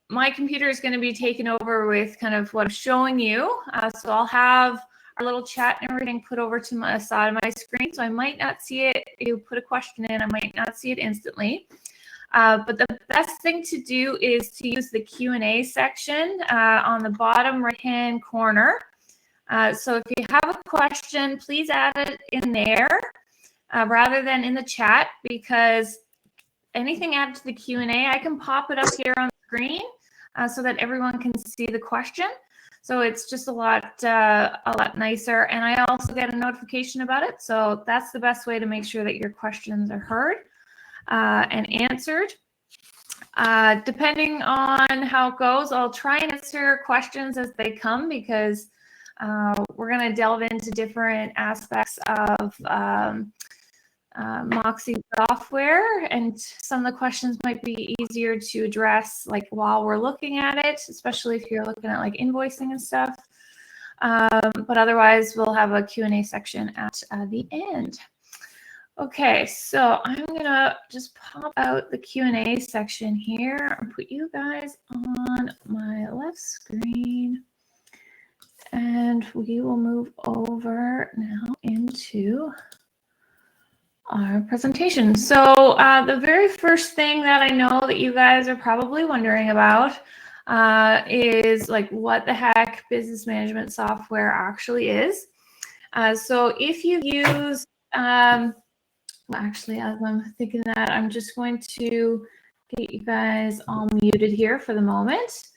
my computer is going to be taken over with kind of what I'm showing you. So I'll have our little chat and everything put over to my side of my screen. So I might not see it. If you put a question in, I might not see it instantly. But the best thing to do is to use the Q&A section on the bottom right-hand corner. So if you have a question, please add it in there rather than in the chat, because anything added to the Q&A, I can pop it up here on the screen so that everyone can see the question. So it's just a lot nicer, and I also get a notification about it. So that's the best way to make sure that your questions are heard and answered. Depending on how it goes, I'll try and answer questions as they come, because we're going to delve into different aspects of Moxie software, and some of the questions might be easier to address like while we're looking at it, especially if you're looking at like invoicing and stuff. But otherwise, we'll have a Q&A section at the end. Okay, so I'm gonna just pop out the Q&A section here and put you guys on my left screen, and we will move over now into our presentation. So the very first thing that I know that you guys are probably wondering about is like what the heck business management software actually is. So if you use, well, actually, as I'm thinking that, I'm just going to get you guys all muted here for the moment.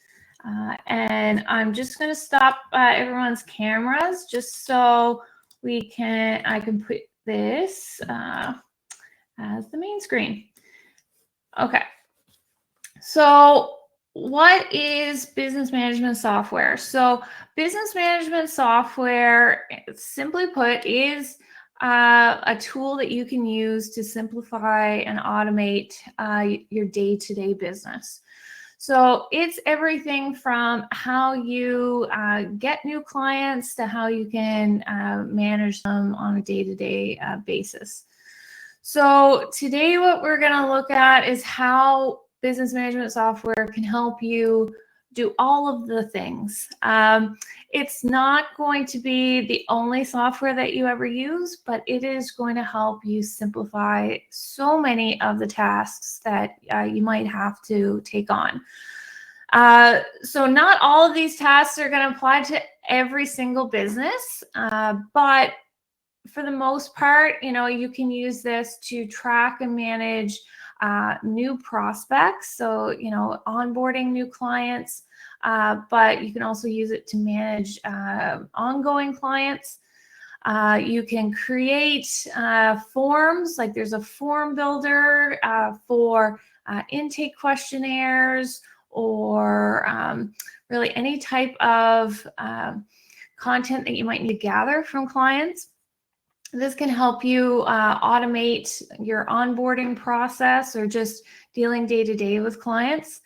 And I'm just going to stop everyone's cameras just so I can put this as the main screen. Okay, so what is business management software? So business management software, simply put, is a tool that you can use to simplify and automate your day-to-day business. So it's everything from how you get new clients to how you can manage them on a day-to-day basis. So today what we're going to look at is how business management software can help you do all of the things. It's not going to be the only software that you ever use, but it is going to help you simplify so many of the tasks that you might have to take on. So not all of these tasks are going to apply to every single business, but for the most part, you can use this to track and manage new prospects. So, onboarding new clients, but you can also use it to manage ongoing clients. You can create forms, like there's a form builder for intake questionnaires, or really any type of content that you might need to gather from clients. This can help you automate your onboarding process or just dealing day-to-day with clients.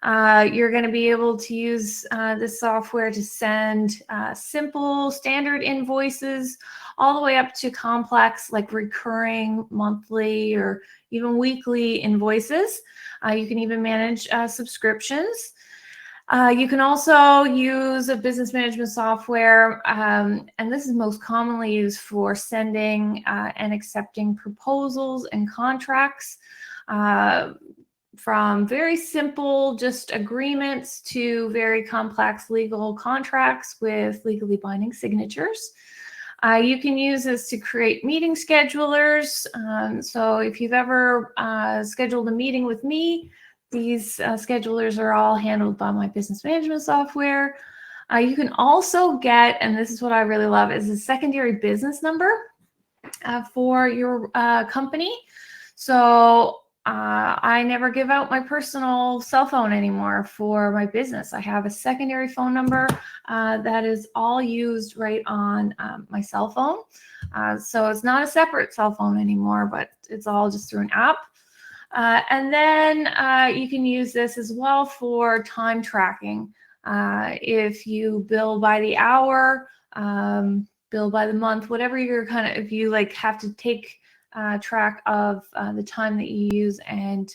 You're going to be able to use this software to send simple standard invoices all the way up to complex, like recurring monthly or even weekly invoices. You can even manage subscriptions. You can also use a business management software, and this is most commonly used for sending and accepting proposals and contracts, from very simple just agreements to very complex legal contracts with legally binding signatures. You can use this to create meeting schedulers. So if you've ever scheduled a meeting with me, these schedulers are all handled by my business management software. You can also get, and this is what I really love, is a secondary business number for your company. So I never give out my personal cell phone anymore for my business. I have a secondary phone number that is all used right on my cell phone. So it's not a separate cell phone anymore, but it's all just through an app. And then you can use this as well for time tracking. If you bill by the hour, bill by the month, whatever you're if you have to take track of the time that you use and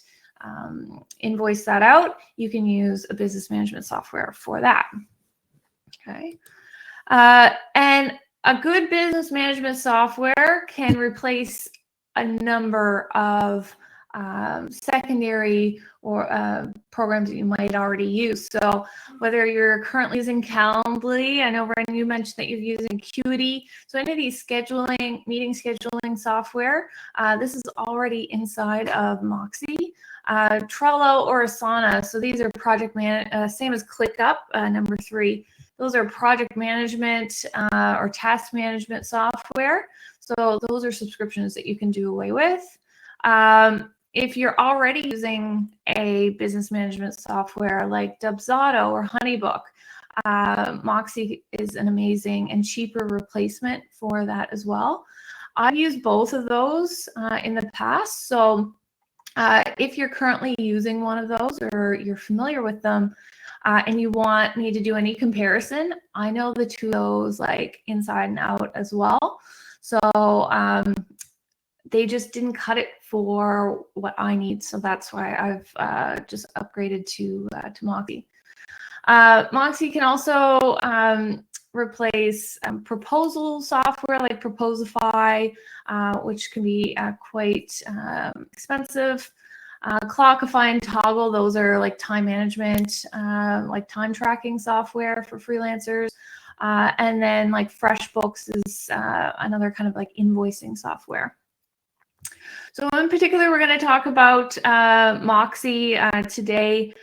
invoice that out, you can use a business management software for that. Okay. And a good business management software can replace a number of secondary or programs that you might already use. So whether you're currently using Calendly, I know, Ren, you mentioned that you're using Acuity. So any of these meeting scheduling software, this is already inside of Moxie. Trello or Asana. So these are project same as ClickUp, number 3. Those are project management or task management software. So those are subscriptions that you can do away with. If you're already using a business management software like Dubsado or Honeybook, Moxie is an amazing and cheaper replacement for that as well. I've used both of those in the past. So if you're currently using one of those or you're familiar with them and you want me to do any comparison, I know the two of those like inside and out as well. So they just didn't cut it for what I need. So that's why I've just upgraded to Moxie. Moxie can also replace proposal software like Proposify, which can be quite expensive. Clockify and Toggle, those are like time management, like time tracking software for freelancers. And then like FreshBooks is another kind of like invoicing software. So in particular, we're going to talk about Moxie today.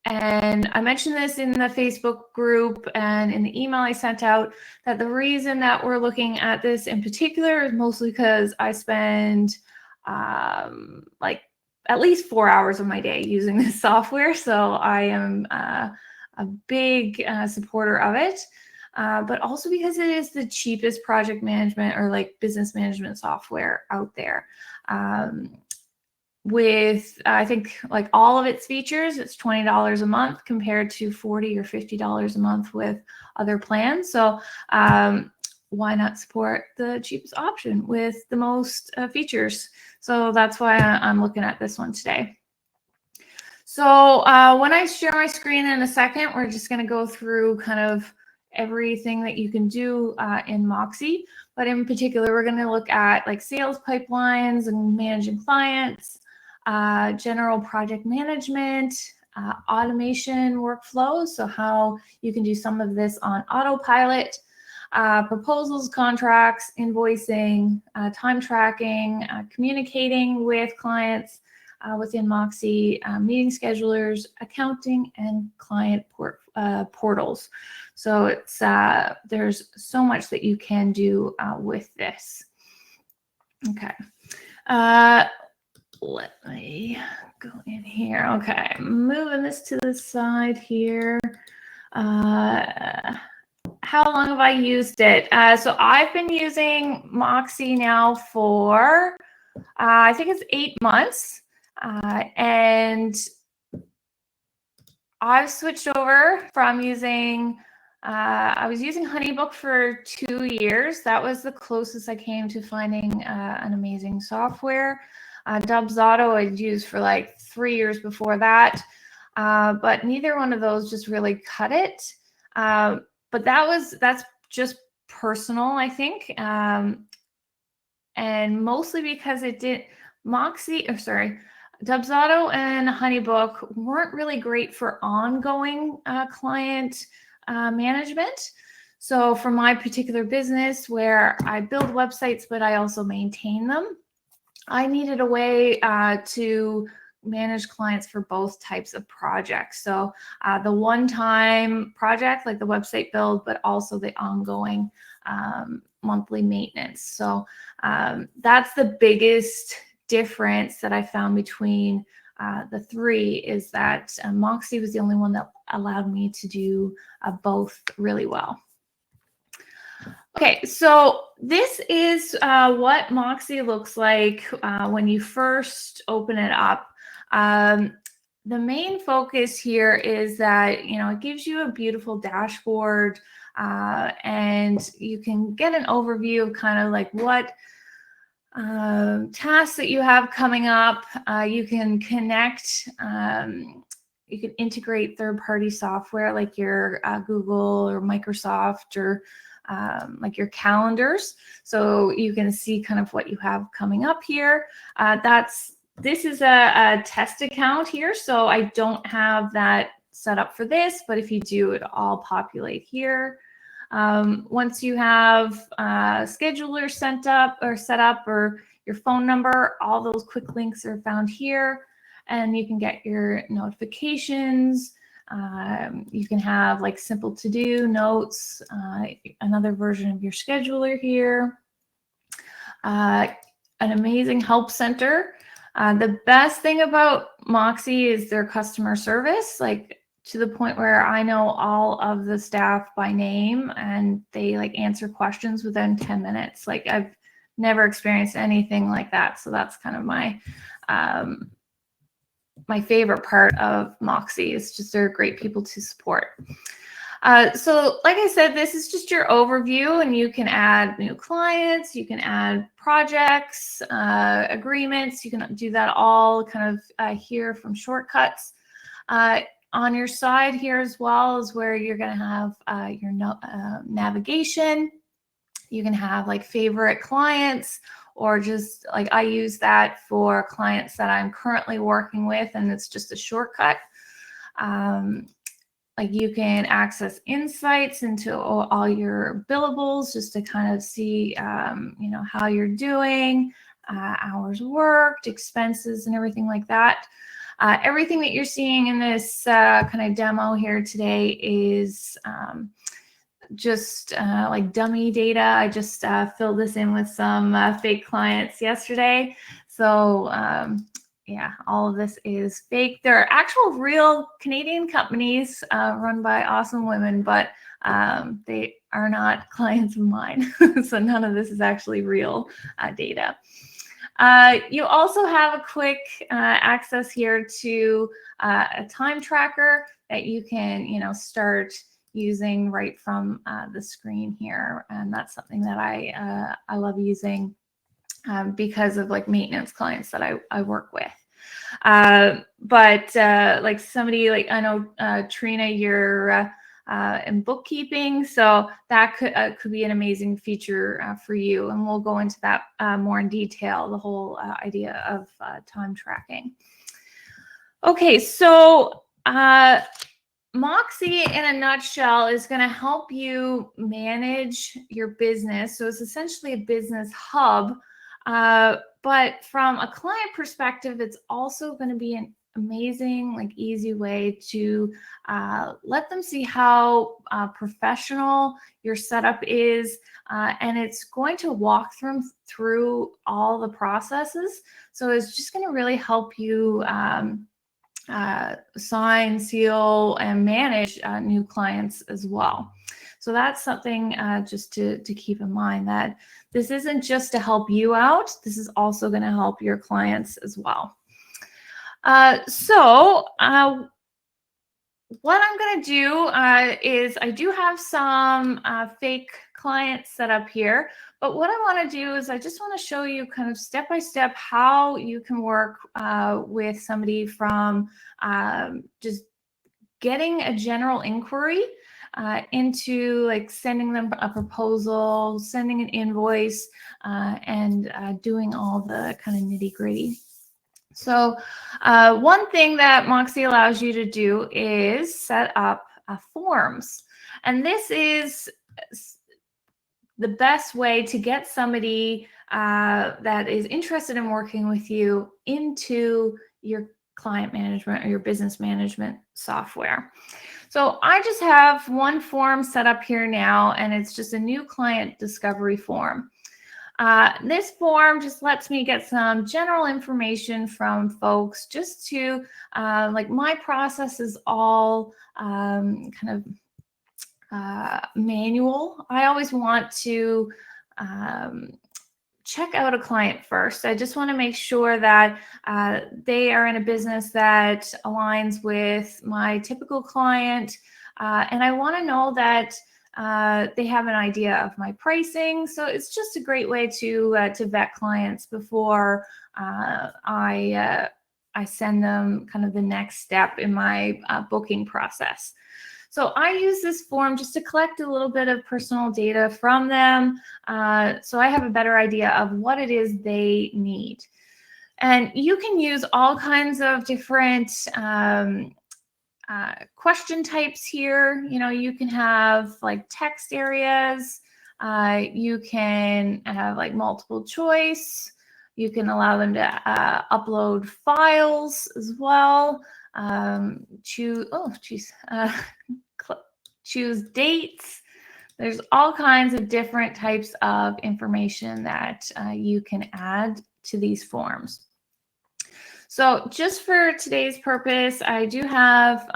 And I mentioned this in the Facebook group and in the email I sent out, that the reason that we're looking at this in particular is mostly because I spend like at least 4 hours of my day using this software. So I am a big supporter of it. But also because it is the cheapest project management or like business management software out there. With, I think, like all of its features, it's $20 a month compared to $40 or $50 a month with other plans. So why not support the cheapest option with the most features? So that's why I'm looking at this one today. So when I share my screen in a second, we're just going to go through kind of everything that you can do in Moxie. But in particular, we're going to look at like sales pipelines and managing clients, general project management, automation workflows, so how you can do some of this on autopilot, proposals, contracts, invoicing, time tracking, communicating with clients within Moxie, meeting schedulers, accounting, and client portals. So it's there's so much that you can do with this. Okay. Let me go in here. Okay, moving this to the side here. How long have I used it? So I've been using Moxie now for, I think it's 8 months. And I've switched over from using, I was using Honeybook for 2 years. That was the closest I came to finding an amazing software. Dubsado I'd used for like 3 years before that, but neither one of those just really cut it. But that's just personal, I think, and mostly because it did Dubsado and Honeybook weren't really great for ongoing client management. So for my particular business where I build websites, but I also maintain them, I needed a way to manage clients for both types of projects. So the one-time project, like the website build, but also the ongoing monthly maintenance. So that's the biggest difference that I found between the three, is that Moxie was the only one that allowed me to do both really well. Okay, so this is what Moxie looks like when you first open it up. The main focus here is that, you know, it gives you a beautiful dashboard and you can get an overview of kind of like what tasks that you have coming up. You can connect, you can integrate third-party software like your Google or Microsoft or like your calendars. So you can see kind of what you have coming up here. This is a test account here, so I don't have that set up for this, but if you do, it'll all populate here. Once you have scheduler set up or your phone number, all those quick links are found here, and you can get your notifications. You can have like simple to-do notes, another version of your scheduler here, an amazing help center. The best thing about Moxie is their customer service, like to the point where I know all of the staff by name and they like answer questions within 10 minutes. Like I've never experienced anything like that. So that's kind of my my favorite part of Moxie is just they're great people to support. So like I said, this is just your overview, and you can add new clients, you can add projects, agreements, you can do that all kind of here from shortcuts. On your side here as well is where you're going to have your navigation. You can have like favorite clients, or just like I use that for clients that I'm currently working with, and it's just a shortcut. Like you can access insights into all your billables just to kind of see, you know, how you're doing, hours worked, expenses, and everything like that. Everything that you're seeing in this kind of demo here today is just like dummy data. I just filled this in with some fake clients yesterday. So yeah, all of this is fake. There are actual real Canadian companies run by awesome women, but they are not clients of mine. So none of this is actually real data. You also have a quick access here to a time tracker that you can, you know, start using right from the screen here, and that's something that I love using because of like maintenance clients that I work with. But like somebody like I know Trina, you're in bookkeeping, so that could be an amazing feature for you, and we'll go into that more in detail, the whole idea of time tracking. Okay, so Moxie in a nutshell is going to help you manage your business. So it's essentially a business hub, but from a client perspective, it's also going to be an amazing, like easy way to let them see how professional your setup is, and it's going to walk them through all the processes. So it's just going to really help you sign, seal, and manage new clients as well. So that's something just to keep in mind, that this isn't just to help you out, this is also going to help your clients as well. So what I'm going to do is I do have some fake clients set up here, but what I want to do is I just want to show you kind of step by step how you can work with somebody from just getting a general inquiry into like sending them a proposal, sending an invoice, and doing all the kind of nitty-gritty. So one thing that Moxie allows you to do is set up forms. And this is the best way to get somebody that is interested in working with you into your client management or your business management software. So I just have one form set up here now, and it's just a new client discovery form. This form just lets me get some general information from folks, just to like my process is all kind of manual. I always want to check out a client first. I just want to make sure that they are in a business that aligns with my typical client. And I want to know that They have an idea of my pricing. So it's just a great way to vet clients before I send them kind of the next step in my booking process. So I use this form just to collect a little bit of personal data from them, so I have a better idea of what it is they need. And you can use all kinds of different question types here. You know, you can have like text areas. You can have like multiple choice. You can allow them to upload files as well. Choose dates. There's all kinds of different types of information that you can add to these forms. So just for today's purpose, I do have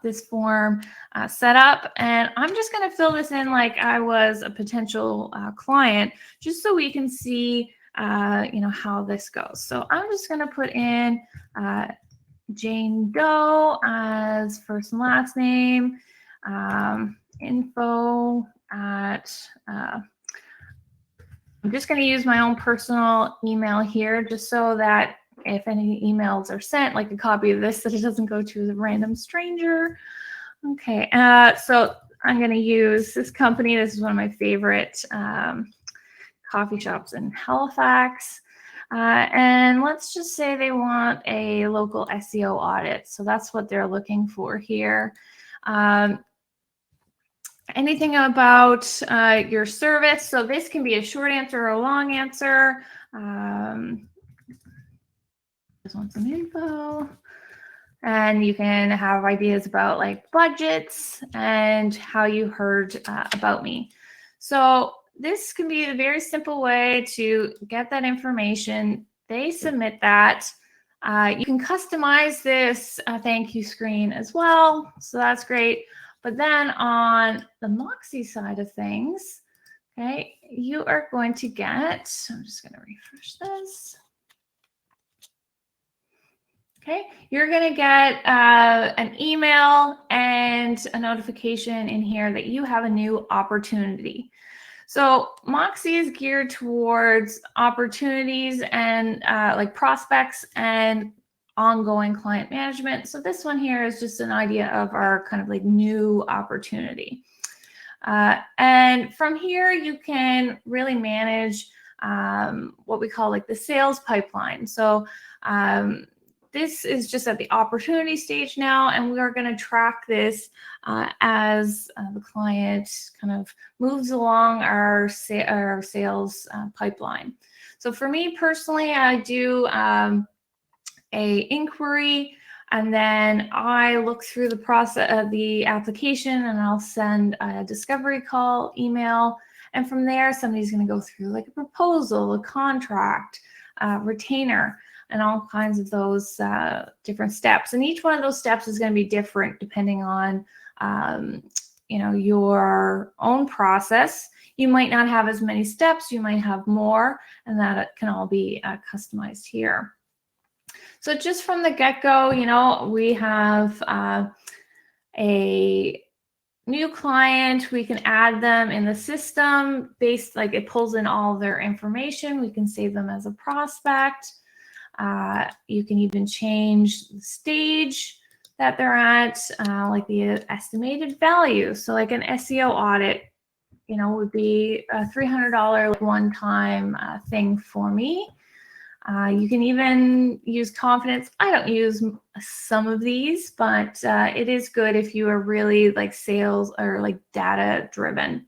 this form set up, and I'm just going to fill this in like I was a potential client, just so we can see you know, how this goes. So I'm just going to put in Jane Doe as first and last name, info at, I'm just going to use my own personal email here, just so that if any emails are sent, like a copy of this, that it doesn't go to a random stranger. Okay, so I'm going to use this company. This is one of my favorite coffee shops in Halifax. And let's just say they want a local SEO audit. So that's what they're looking for here. Anything about your service. So this can be a short answer or a long answer. Just want some info. And you can have ideas about like budgets and how you heard about me. So this can be a very simple way to get that information. They submit that. You can customize this thank you screen as well. So that's great. But then on the Moxie side of things, okay, you are going to get, I'm just going to refresh this. Okay, you're going to get an email and a notification in here that you have a new opportunity. So Moxie is geared towards opportunities and like prospects and ongoing client management. So this one here is just an idea of our kind of like new opportunity. And from here, you can really manage what we call like the sales pipeline. So this is just at the opportunity stage now, and we are going to track this as the client kind of moves along our sales pipeline. So for me personally, I do a inquiry, and then I look through the process of the application, and I'll send a discovery call email. And from there, somebody's going to go through like a proposal, a contract, retainer, and all kinds of those different steps. And each one of those steps is going to be different depending on, you know, your own process. You might not have as many steps, you might have more, and that can all be customized here. So just from the get-go, you know, we have a new client. We can add them in the system based, like it pulls in all their information. We can save them as a prospect. You can even change the stage that they're at, like the estimated value. So like an SEO audit, you know, would be a $300 one-time thing for me. You can even use confidence. I don't use some of these, but it is good if you are really like sales or like data driven.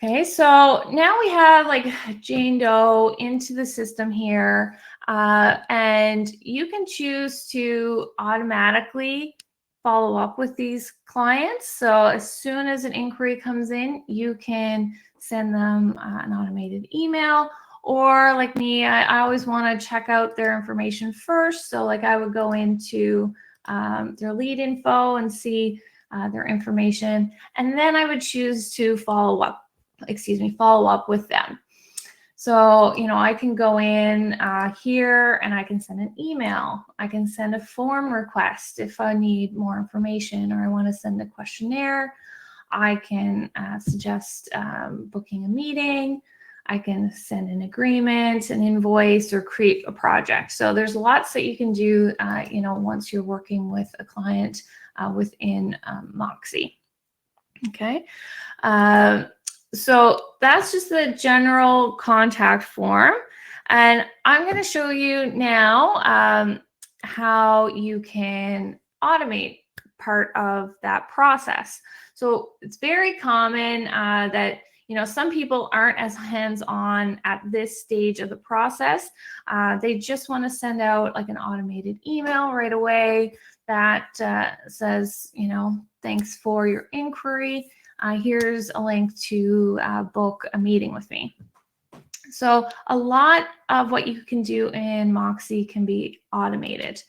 Okay, so now we have like Jane Doe into the system here, and you can choose to automatically follow up with these clients. So as soon as an inquiry comes in, you can send them an automated email. Or like me, I always want to check out their information first. So like I would go into their lead info and see their information, and then I would choose to follow up with them. So, you know, I can go in here and I can send an email. I can send a form request if I need more information or I want to send a questionnaire. I can suggest booking a meeting. I can send an agreement, an invoice, or create a project. So there's lots that you can do, once you're working with a client within Moxie. Okay. So that's just the general contact form. And I'm going to show you now how you can automate part of that process. So it's very common that some people aren't as hands-on at this stage of the process. They just want to send out like an automated email right away that says, thanks for your inquiry. Here's a link to book a meeting with me. So a lot of what you can do in Moxie can be automated.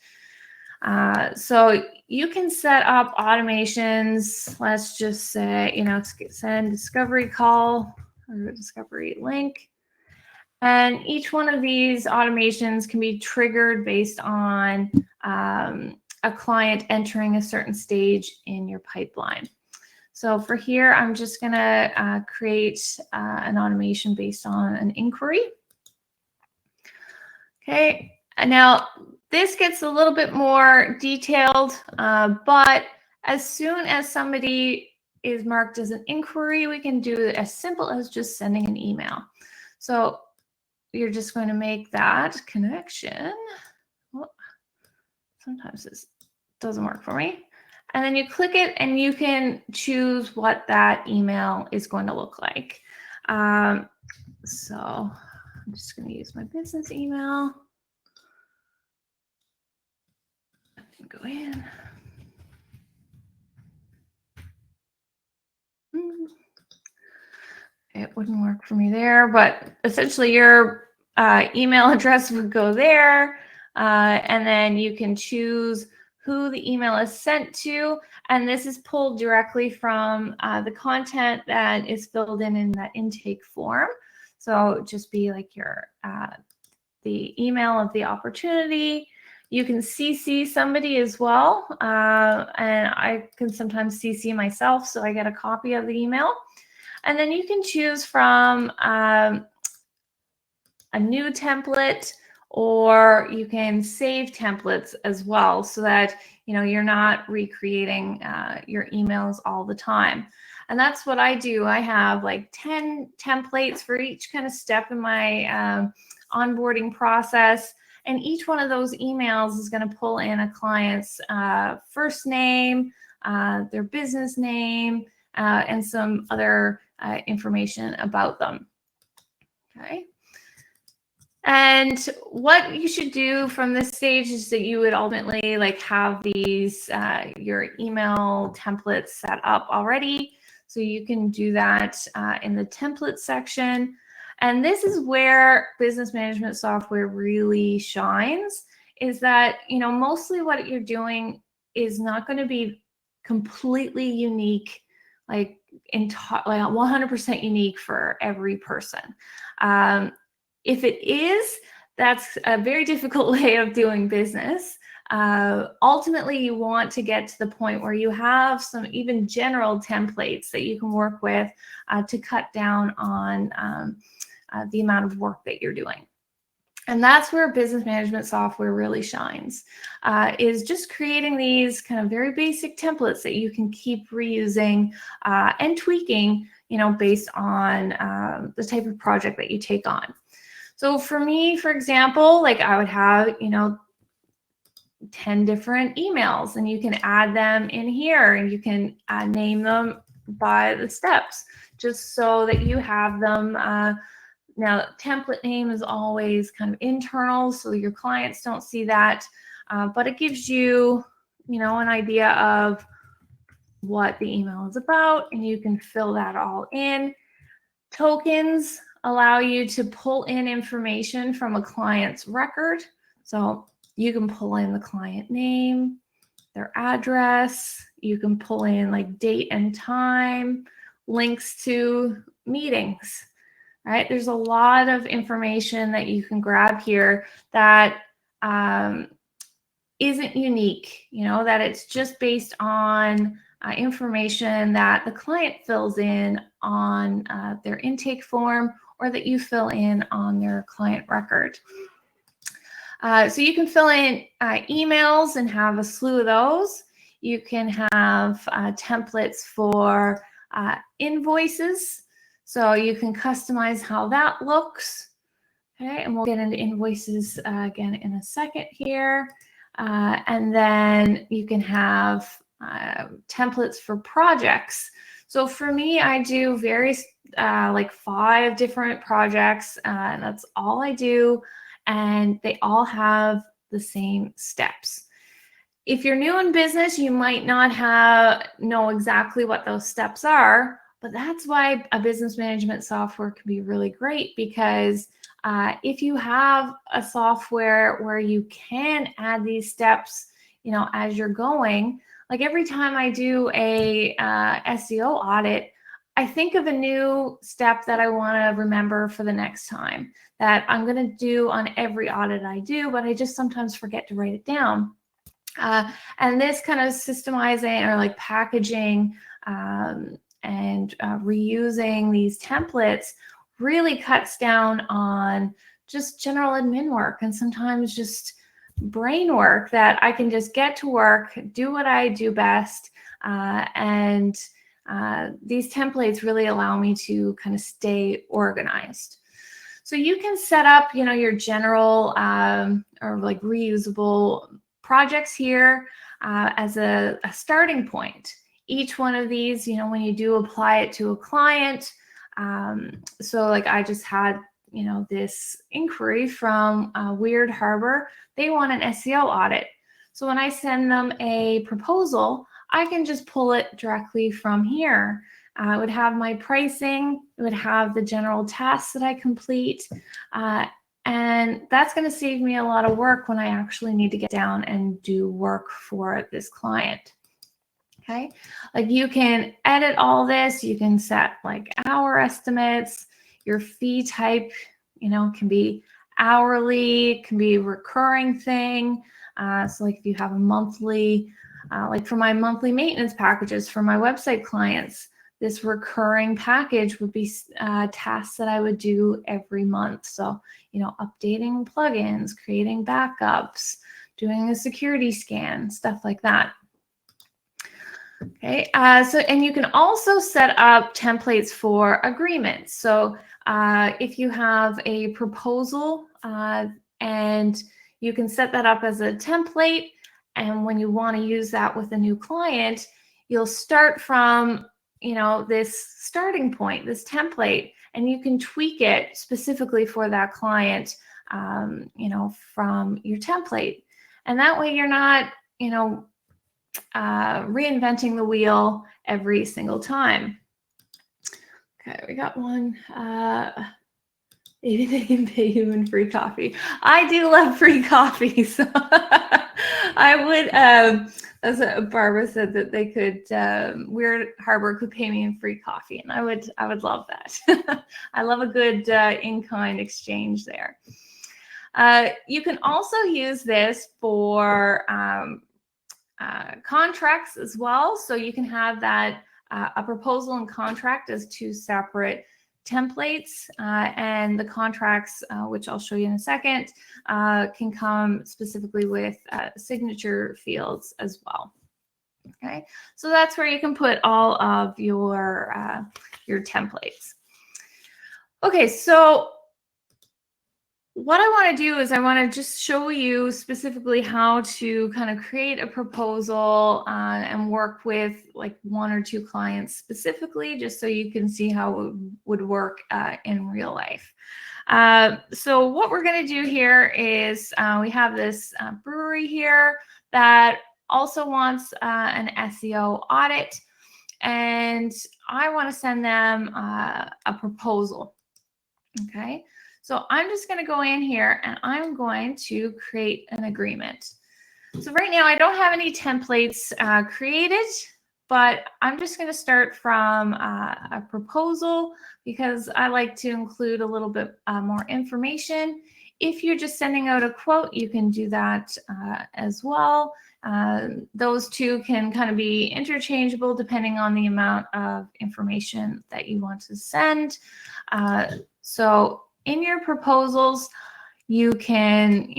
So you can set up automations. Let's just say, send discovery call or discovery link. And each one of these automations can be triggered based on a client entering a certain stage in your pipeline. So for here, I'm just going to create an automation based on an inquiry. Okay, and now this gets a little bit more detailed, but as soon as somebody is marked as an inquiry, we can do it as simple as just sending an email. So you're just going to make that connection. Well, sometimes this doesn't work for me. And then you click it and you can choose what that email is going to look like. So I'm just going to use my business email. I can go in. It wouldn't work for me there, but essentially your email address would go there. And then you can choose who the email is sent to, and this is pulled directly from the content that is filled in that intake form. So just be like your the email of the opportunity. You can CC somebody as well, and I can sometimes CC myself, so I get a copy of the email. And then you can choose from a new template, or you can save templates as well, so that you're not recreating your emails all the time. And that's what I do. I have like 10 templates for each kind of step in my onboarding process, and each one of those emails is going to pull in a client's first name, their business name, and some other information about them. Okay. And what you should do from this stage is that you would ultimately have these your email templates set up already. So you can do that in the template section. And this is where business management software really shines, is that, mostly what you're doing is not going to be completely unique, like 100% unique for every person. If it is, that's a very difficult way of doing business. Ultimately, you want to get to the point where you have some even general templates that you can work with to cut down on the amount of work that you're doing. And that's where business management software really shines, is just creating these kind of very basic templates that you can keep reusing and tweaking, based on the type of project that you take on. So for me, for example, I would have, 10 different emails, and you can add them in here, and you can name them by the steps, just so that you have them. Now, template name is always kind of internal, so your clients don't see that, but it gives you, an idea of what the email is about, and you can fill that all in. Tokens allow you to pull in information from a client's record. So you can pull in the client name, their address, you can pull in date and time, links to meetings, right? There's a lot of information that you can grab here that isn't unique, that it's just based on information that the client fills in on their intake form, or that you fill in on their client record. So you can fill in emails and have a slew of those. You can have templates for invoices, so you can customize how that looks. Okay, and we'll get into invoices again in a second here. And then you can have templates for projects. So for me, I do various like 5 different projects, and that's all I do. And they all have the same steps. If you're new in business, you might not know exactly what those steps are, but that's why a business management software can be really great, because if you have a software where you can add these steps, you know, as you're going, like every time I do a SEO audit, I think of a new step that I want to remember for the next time that I'm going to do on every audit I do, but I just sometimes forget to write it down. And this kind of systemizing or like packaging and reusing these templates really cuts down on just general admin work and sometimes just brain work, that I can just get to work, do what I do best. And these templates really allow me to kind of stay organized. So you can set up, you know, your general or like reusable projects here as a starting point. Each one of these, you know, when you do apply it to a client, so like I just had, you know, this inquiry from Weird Harbor. They want an SEO audit. So when I send them a proposal, I can just pull it directly from here. It would have my pricing, it would have the general tasks that I complete, and that's going to save me a lot of work when I actually need to get down and do work for this client. Okay, like you can edit all this, you can set like hour estimates, your fee type, you know, can be hourly, can be a recurring thing. So like if you have a monthly, like for my monthly maintenance packages for my website clients, this recurring package would be tasks that I would do every month. So, you know, updating plugins, creating backups, doing a security scan, stuff like that. Okay, and you can also set up templates for agreements. So if you have a proposal and you can set that up as a template, and when you want to use that with a new client, you'll start from, you know, this starting point, this template, and you can tweak it specifically for that client, you know, from your template. And that way you're not, you know, reinventing the wheel every single time. Okay, we got one. Maybe they can pay you in free coffee. I do love free coffee, so I would. As Barbara said, that they could. Weird Harbor could pay me in free coffee, and I would love that. I love a good in-kind exchange there. You can also use this for contracts as well. So you can have that a proposal and contract as 2 separate templates, and the contracts, which I'll show you in a second, can come specifically with signature fields as well. Okay, so that's where you can put all of your templates. Okay, so what I want to do is I want to just show you specifically how to kind of create a proposal and work with like 1 or 2 clients specifically, just so you can see how it would work in real life. So what we're going to do here is we have this brewery here that also wants an SEO audit, and I want to send them a proposal. Okay. So I'm just going to go in here and I'm going to create an agreement. So right now I don't have any templates created, but I'm just going to start from a proposal because I like to include a little bit more information. If you're just sending out a quote, you can do that as well. Those two can kind of be interchangeable depending on the amount of information that you want to send. So in your proposals, you can,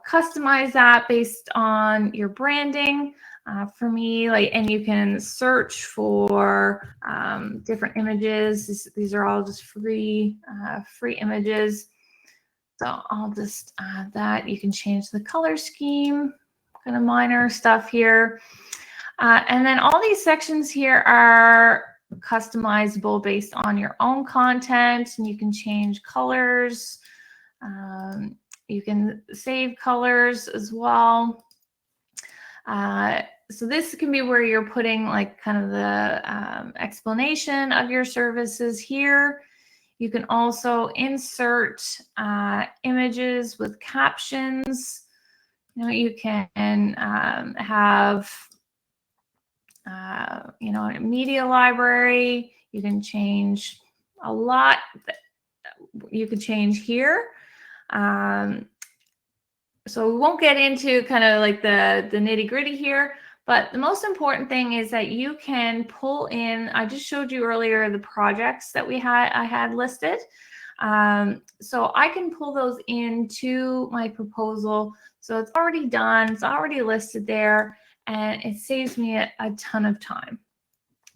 customize that based on your branding. For me, and you can search for different images. These are all just free images. So I'll just add that. You can change the color scheme, kind of minor stuff here. And then all these sections here are customizable based on your own content, and you can change colors. You can save colors as well. So this can be where you're putting kind of the explanation of your services here. You can also insert images with captions. You can have, a media library. You can change a lot. You could change here. So we won't get into kind of the nitty gritty here, but the most important thing is that you can pull in, I just showed you earlier the projects that I had listed. So I can pull those into my proposal. So it's already done, it's already listed there, and it saves me a ton of time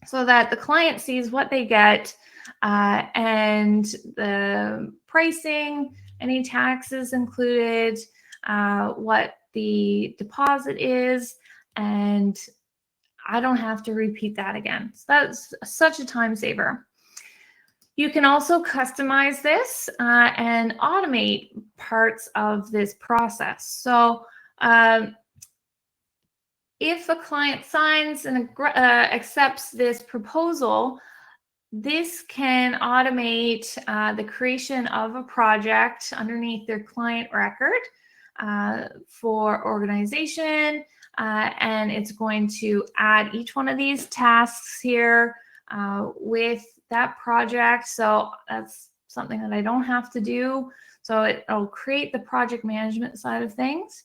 so that the client sees what they get and the pricing, any taxes included, what the deposit is, and I don't have to repeat that again. So that's such a time saver. You can also customize this and automate parts of this process. So if a client signs and accepts this proposal, this can automate the creation of a project underneath their client record for organization, and it's going to add each one of these tasks here with that project. So that's something that I don't have to do. So it'll create the project management side of things.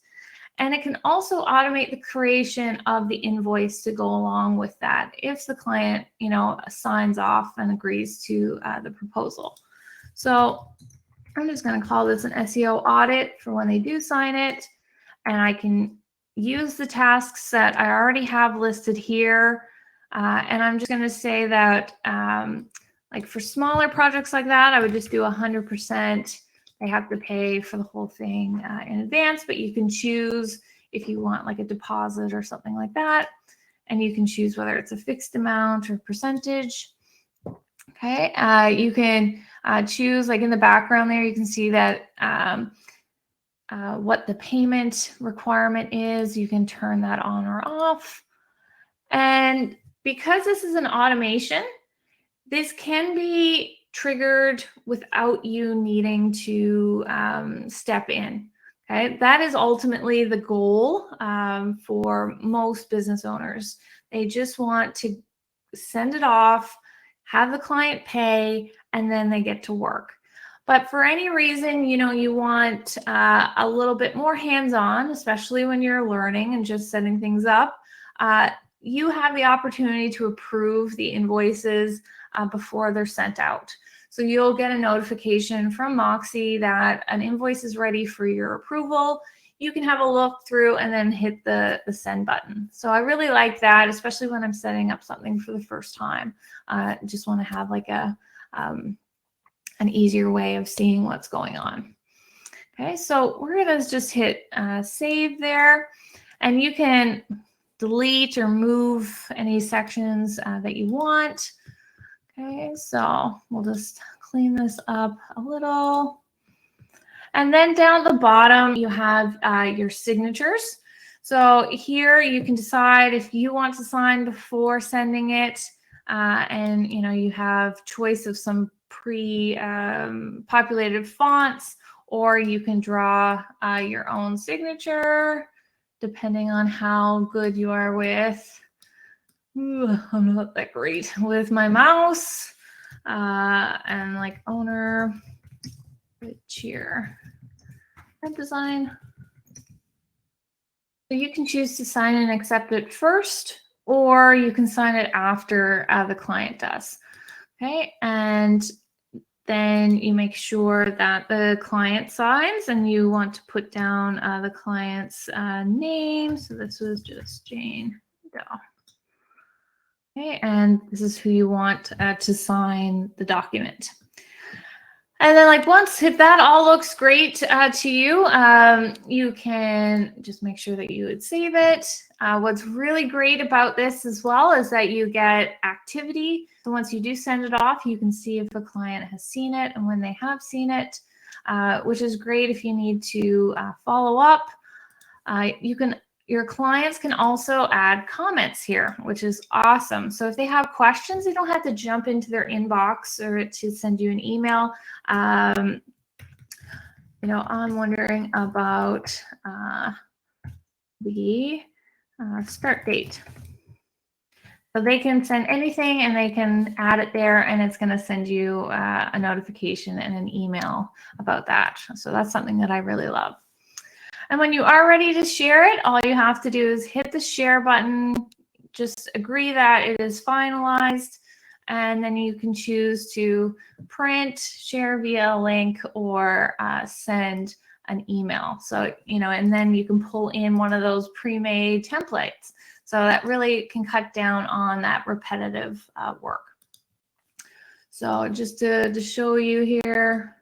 And it can also automate the creation of the invoice to go along with that if the client, signs off and agrees to the proposal. So I'm just going to call this an SEO audit for when they do sign it. And I can use the tasks that I already have listed here. And I'm just going to say that for smaller projects like that, I would just do 100%. They have to pay for the whole thing in advance, but you can choose if you want a deposit or something like that. And you can choose whether it's a fixed amount or percentage. Okay, you can choose in the background there, you can see that what the payment requirement is. You can turn that on or off. And because this is an automation, this can be triggered without you needing to step in. Okay, that is ultimately the goal for most business owners. They just want to send it off, have the client pay, and then they get to work. But for any reason, you want a little bit more hands-on, especially when you're learning and just setting things up, you have the opportunity to approve the invoices before they're sent out. So you'll get a notification from Moxie that an invoice is ready for your approval. You can have a look through and then hit the send button. So I really like that, especially when I'm setting up something for the first time. Just want to have an easier way of seeing what's going on. Okay, so we're going to just hit save there, and you can delete or move any sections that you want. Okay, so we'll just clean this up a little. And then down at the bottom, you have your signatures. So here you can decide if you want to sign before sending it. And, you have choice of some pre-populated fonts, or you can draw your own signature, depending on how good you are with. I'm not that great with my mouse. And owner, cheer, red design. So you can choose to sign and accept it first, or you can sign it after the client does. Okay, and then you make sure that the client signs, and you want to put down the client's name. So this was just Jane Doe. Okay, and this is who you want to sign the document. And then like once if that all looks great to you, you can just make sure that you would save it. What's really great about this as well is that you get activity. So once you do send it off, you can see if a client has seen it and when they have seen it, which is great if you need to follow up. Your clients can also add comments here, which is awesome. So if they have questions, they don't have to jump into their inbox or to send you an email. I'm wondering about the start date. So they can send anything and they can add it there, and it's going to send you a notification and an email about that. So that's something that I really love. And when you are ready to share it, all you have to do is hit the share button, just agree that it is finalized, and then you can choose to print, share via a link, or send an email. So, and then you can pull in one of those pre-made templates. So that really can cut down on that repetitive work. So just to show you here,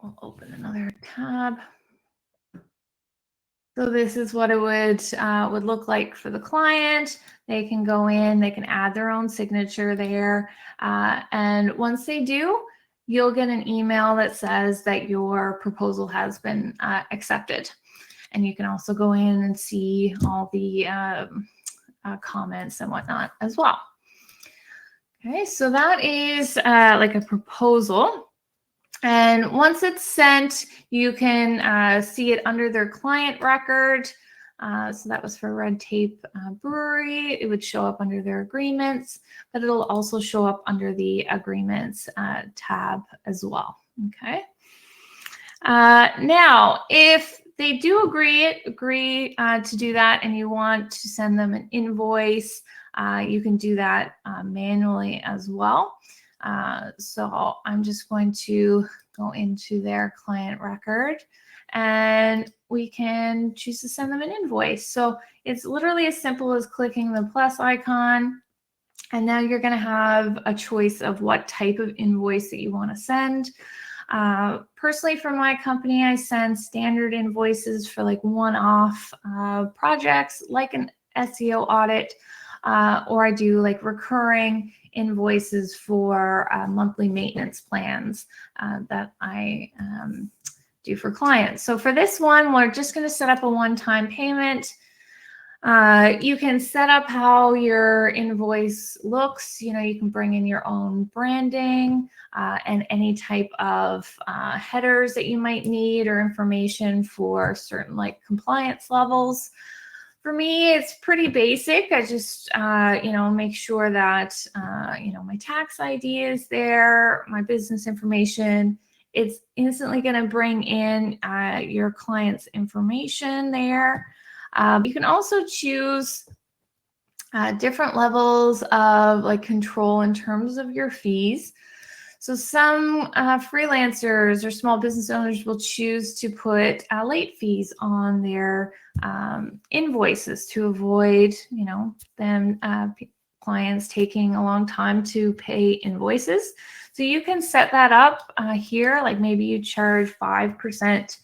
we'll open another tab. So this is what it would look like for the client. They can go in, they can add their own signature there. And once they do, you'll get an email that says that your proposal has been accepted. And you can also go in and see all the comments and whatnot as well. Okay, so that is like a proposal. And once it's sent, you can see it under their client record. So that was for Red Tape Brewery. It would show up under their agreements, but it'll also show up under the agreements tab as well. Okay. Now, if they do agree to do that and you want to send them an invoice, you can do that manually as well. So I'm just going to go into their client record, and we can choose to send them an invoice. So it's literally as simple as clicking the plus icon, and now you're going to have a choice of what type of invoice that you want to send. Personally, for my company, I send standard invoices for like one-off projects like an SEO audit, or I do like recurring invoices for monthly maintenance plans that I do for clients. So for this one, we're just going to set up a one-time payment. You can set up how your invoice looks. You can bring in your own branding and any type of headers that you might need or information for certain like compliance levels. For me, it's pretty basic. I just, make sure that, my tax ID is there, my business information. It's instantly going to bring in your client's information there. You can also choose different levels of like control in terms of your fees. So some freelancers or small business owners will choose to put late fees on their invoices to avoid, them clients taking a long time to pay invoices. So you can set that up here, like maybe you charge 5%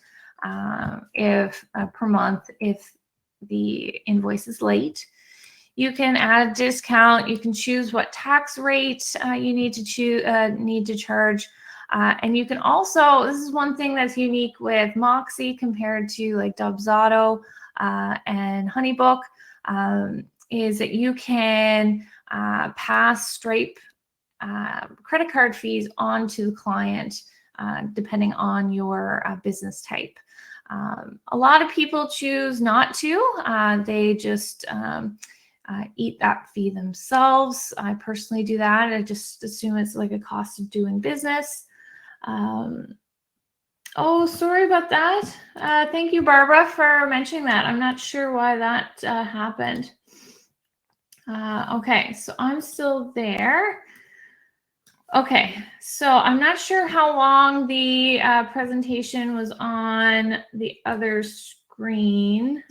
if per month if the invoice is late. You can add a discount. You can choose what tax rate you need to charge. And you can also, this is one thing that's unique with Moxie compared to like Dubsado and Honeybook, is that you can pass Stripe credit card fees onto the client depending on your business type. A lot of people choose not to. They just eat that fee themselves. I personally do that. I just assume it's like a cost of doing business. Oh, sorry about that. Thank you, Barbara, for mentioning that. I'm not sure why that happened. Okay, so I'm still there. Okay, so I'm not sure how long the presentation was on the other screen.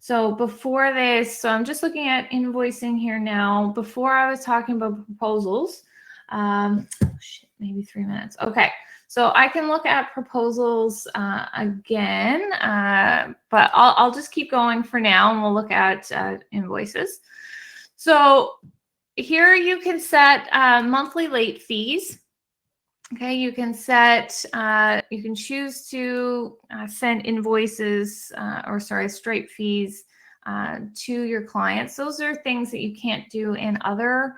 So before this, so I'm just looking at invoicing here now. Before I was talking about proposals. Maybe 3 minutes. Okay, so I can look at proposals again, but I'll just keep going for now, and we'll look at invoices. So here you can set monthly late fees. Okay, you can set, you can choose to send invoices Stripe fees to your clients. Those are things that you can't do in other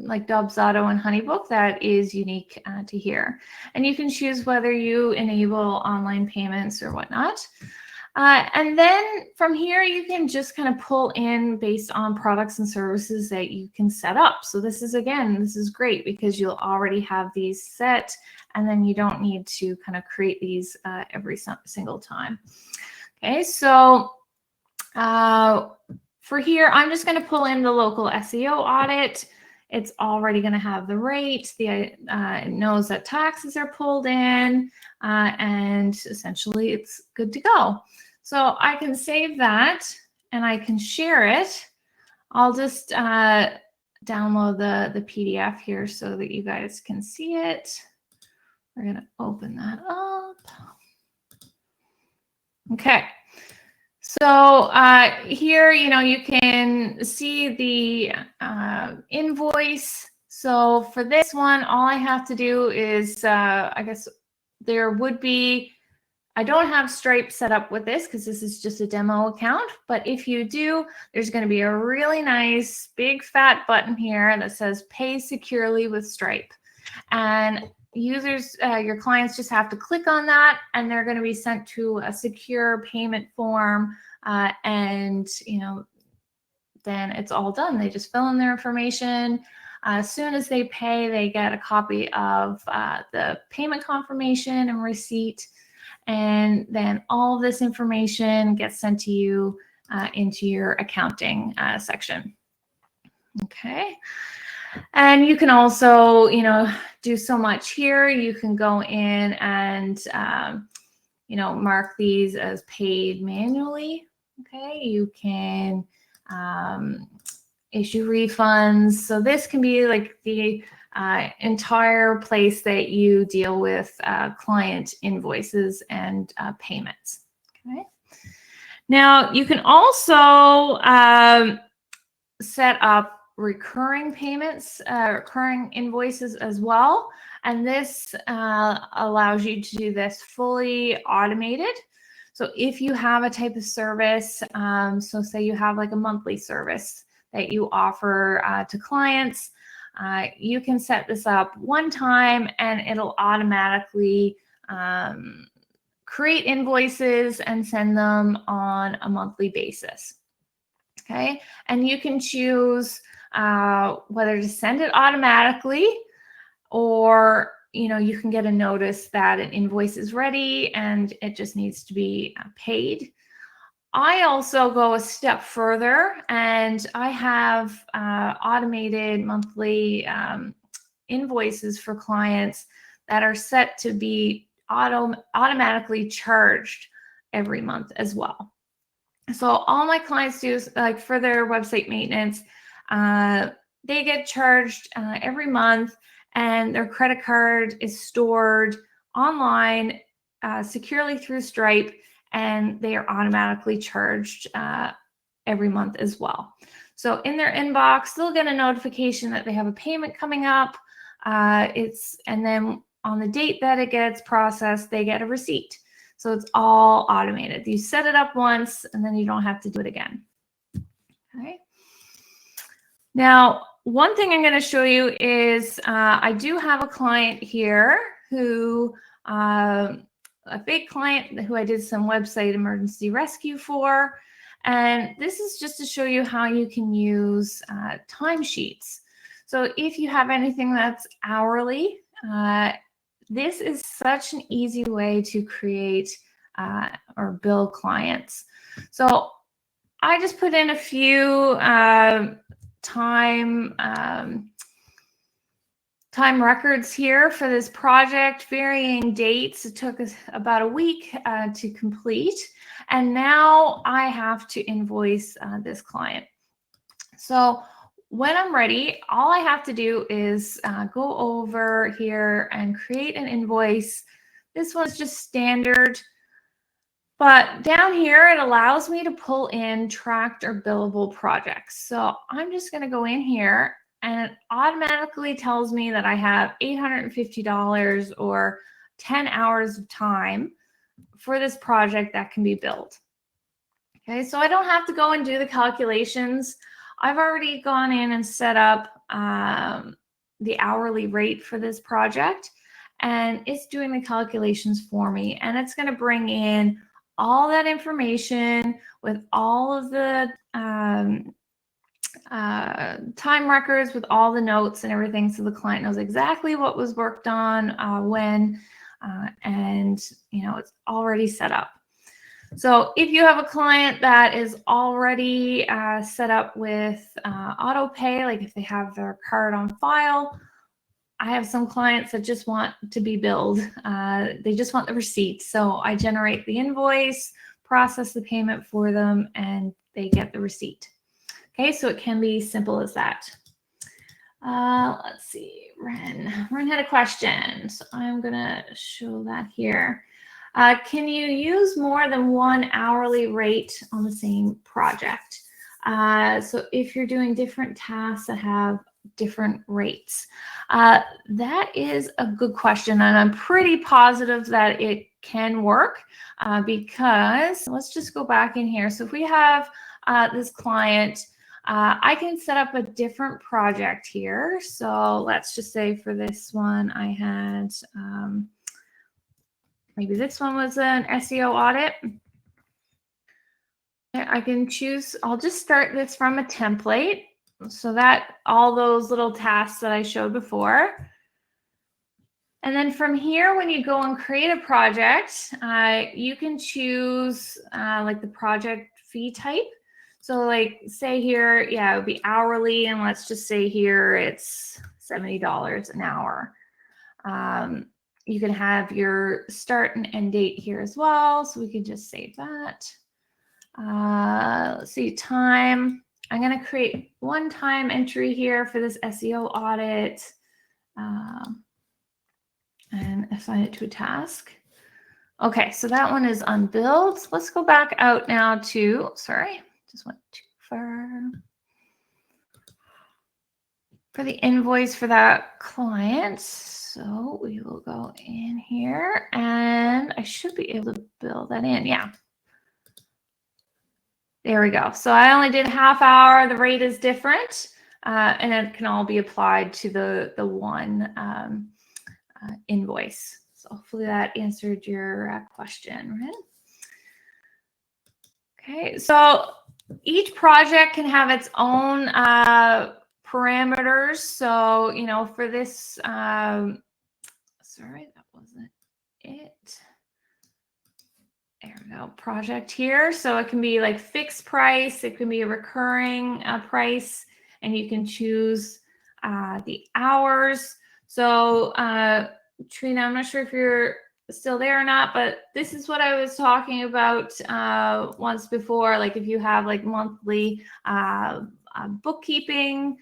like Dubsado and Honeybook. That is unique to here. And you can choose whether you enable online payments or whatnot. And then from here, you can just kind of pull in based on products and services that you can set up. So this is, again, this is great because you'll already have these set, and then you don't need to kind of create these every single time. Okay, so for here, I'm just going to pull in the local SEO audit. It's already going to have the rate. It knows that taxes are pulled in, and essentially it's good to go. So I can save that and I can share it. I'll just download the PDF here so that you guys can see it. We're going to open that up. Okay. So here, you can see the invoice. So for this one, all I have to do is, I guess there would be, I don't have Stripe set up with this because this is just a demo account. But if you do, there's going to be a really nice big fat button here that says Pay Securely with Stripe. And users, your clients just have to click on that, and they're going to be sent to a secure payment form, and then it's all done. They just fill in their information. As soon as they pay, they get a copy of the payment confirmation and receipt, and then all of this information gets sent to you into your accounting section. Okay. And you can also, do so much here. You can go in and, mark these as paid manually. Okay. You can issue refunds. So this can be like the entire place that you deal with client invoices and payments. Okay. Now you can also set up recurring payments, recurring invoices as well. And this allows you to do this fully automated. So if you have a type of service, so say you have like a monthly service that you offer to clients, you can set this up one time and it'll automatically create invoices and send them on a monthly basis. Okay, and you can choose whether to send it automatically, or you can get a notice that an invoice is ready and it just needs to be paid. I also go a step further, and I have automated monthly invoices for clients that are set to be automatically charged every month as well. So all my clients do is, like, for their website maintenance, they get charged every month, and their credit card is stored online securely through Stripe, and they are automatically charged every month as well. So in their inbox, they'll get a notification that they have a payment coming up. And then on the date that it gets processed, they get a receipt. So it's all automated. You set it up once, and then you don't have to do it again. Okay. Now, one thing I'm going to show you is I do have a client here who, a big client who I did some website emergency rescue for. And this is just to show you how you can use timesheets. So if you have anything that's hourly, This is such an easy way to create or build clients. So I just put in a few time records here for this project, varying dates. It took us about a week to complete. And now I have to invoice this client. So when I'm ready, all I have to do is go over here and create an invoice. This one's just standard. But down here, it allows me to pull in tracked or billable projects. So I'm just going to go in here, and it automatically tells me that I have $850 or 10 hours of time for this project that can be billed. Okay, so I don't have to go and do the calculations. I've already gone in and set up the hourly rate for this project, and it's doing the calculations for me, and it's going to bring in all that information with all of the time records, with all the notes and everything, so the client knows exactly what was worked on when, and it's already set up. So if you have a client that is already set up with auto pay, like if they have their card on file, I have some clients that just want to be billed. They just want the receipt. So I generate the invoice, process the payment for them, and they get the receipt. Okay, so it can be simple as that. Let's see, Ren had a question. So I'm gonna show that here. Can you use more than one hourly rate on the same project? So if you're doing different tasks that have different rates, that is a good question, and I'm pretty positive that it can work because let's just go back in here. So if we have this client, I can set up a different project here. So let's just say for this one, I had maybe this one was an SEO audit. I can choose, I'll just start this from a template so that all those little tasks that I showed before. And then from here, when you go and create a project, you can choose like the project fee type. So like say here, yeah, it would be hourly, and let's just say here it's $70 an hour. You can have your start and end date here as well. So we can just save that. Let's see, time. I'm going to create one time entry here for this SEO audit and assign it to a task. Okay, so that one is unbilled. Let's go back out now to, sorry, just went too far. For the invoice for that client. So we will go in here, and I should be able to build that in. Yeah. There we go. So I only did half hour. The rate is different, and it can all be applied to the one invoice. So hopefully that answered your question, right? Okay, so each project can have its own parameters. So, for this, sorry, that wasn't it. There we go, project here. So it can be like fixed price. It can be a recurring price, and you can choose the hours. So Trina, I'm not sure if you're still there or not, but this is what I was talking about once before. Like if you have like monthly bookkeeping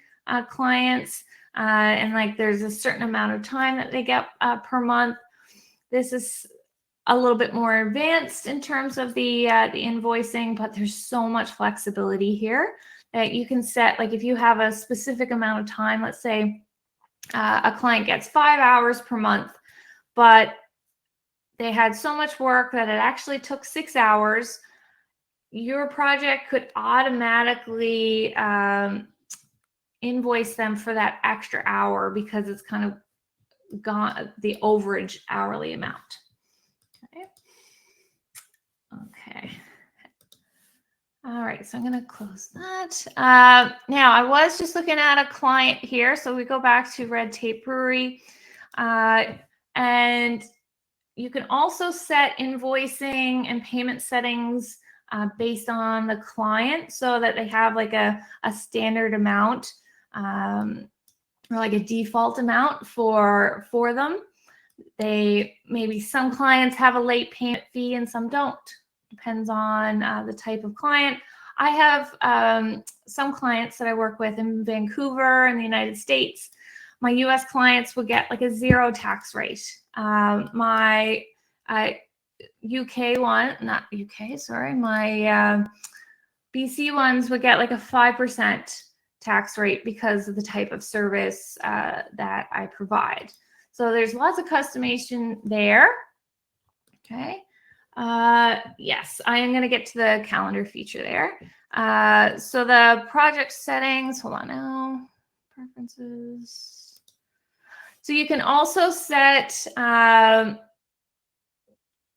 clients, and like there's a certain amount of time that they get per month. This is a little bit more advanced in terms of the invoicing, but there's so much flexibility here that you can set. Like if you have a specific amount of time, let's say a client gets 5 hours per month, but they had so much work that it actually took 6 hours, your project could automatically invoice them for that extra hour because it's kind of gone the overage hourly amount. Okay. All right, so I'm going to close that. Now, I was just looking at a client here. So we go back to Red Tape Brewery. And you can also set invoicing and payment settings based on the client so that they have like a standard amount or like a default amount for them. Maybe some clients have a late payment fee and some don't. Depends on the type of client. I have some clients that I work with in Vancouver in the United States. My US clients would get like a 0 tax rate. My UK one, not UK, sorry, my BC ones would get like a 5% tax rate because of the type of service that I provide. So there's lots of customization there. Okay. Yes, I am going to get to the calendar feature there. So the project settings, hold on now, preferences. So you can also set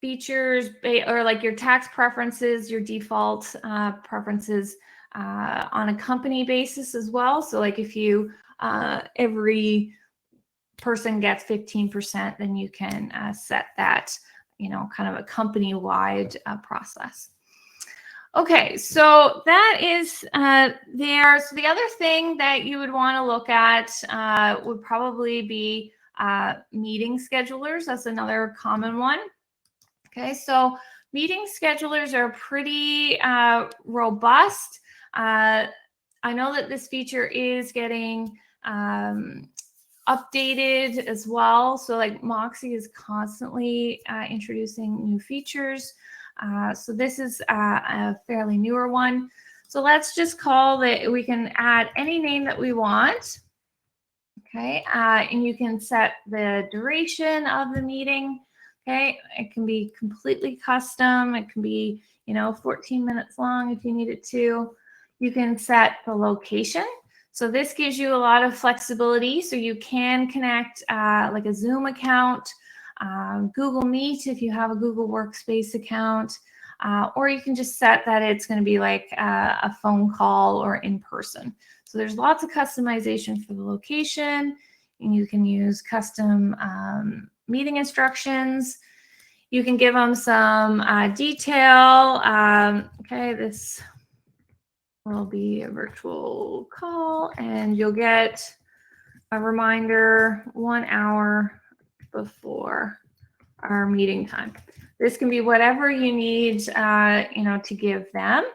features or like your tax preferences, your default preferences on a company basis as well. So like if you every person gets 15%, then you can set that, you know, kind of a company-wide process. Okay, so that is there. So the other thing that you would want to look at would probably be meeting schedulers. That's another common one. Okay, so meeting schedulers are pretty robust. I know that this feature is getting updated as well. So like Moxie is constantly introducing new features. So this is a fairly newer one. So let's just call that, we can add any name that we want. Okay, and you can set the duration of the meeting. Okay, it can be completely custom. It can be, you know, 14 minutes long if you need it to. You can set the location. So this gives you a lot of flexibility. So you can connect like a Zoom account, Google Meet if you have a Google Workspace account, or you can just set that it's going to be like a phone call or in person. So there's lots of customization for the location, and you can use custom meeting instructions. You can give them some detail. Okay, this will be a virtual call, and you'll get a reminder 1 hour before our meeting time. This can be whatever you need, you know, to give them.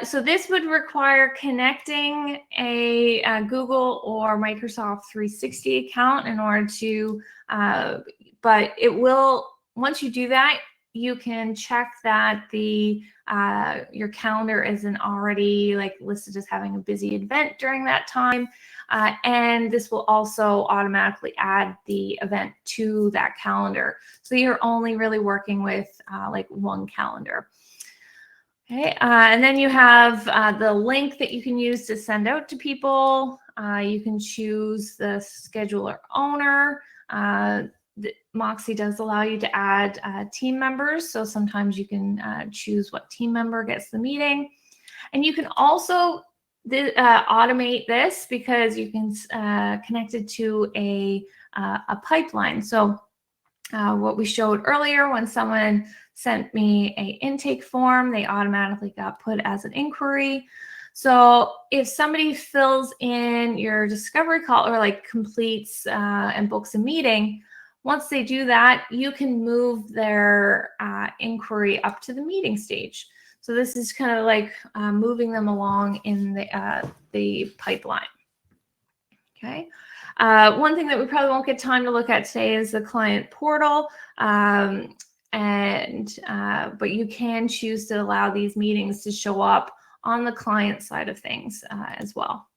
So this would require connecting a Google or Microsoft 360 account in order to, but it will, once you do that, you can check that the your calendar isn't already like listed as having a busy event during that time. And this will also automatically add the event to that calendar. So you're only really working with like one calendar. Okay, and then you have the link that you can use to send out to people. You can choose the scheduler owner. Moxie does allow you to add team members. So sometimes you can choose what team member gets the meeting. And you can also automate this because you can connect it to a pipeline. So what we showed earlier, when someone sent me an intake form, they automatically got put as an inquiry. So if somebody fills in your discovery call or like completes and books a meeting, once they do that, you can move their inquiry up to the meeting stage. So this is kind of like moving them along in the pipeline. Okay. One thing that we probably won't get time to look at today is the client portal. But you can choose to allow these meetings to show up on the client side of things as well.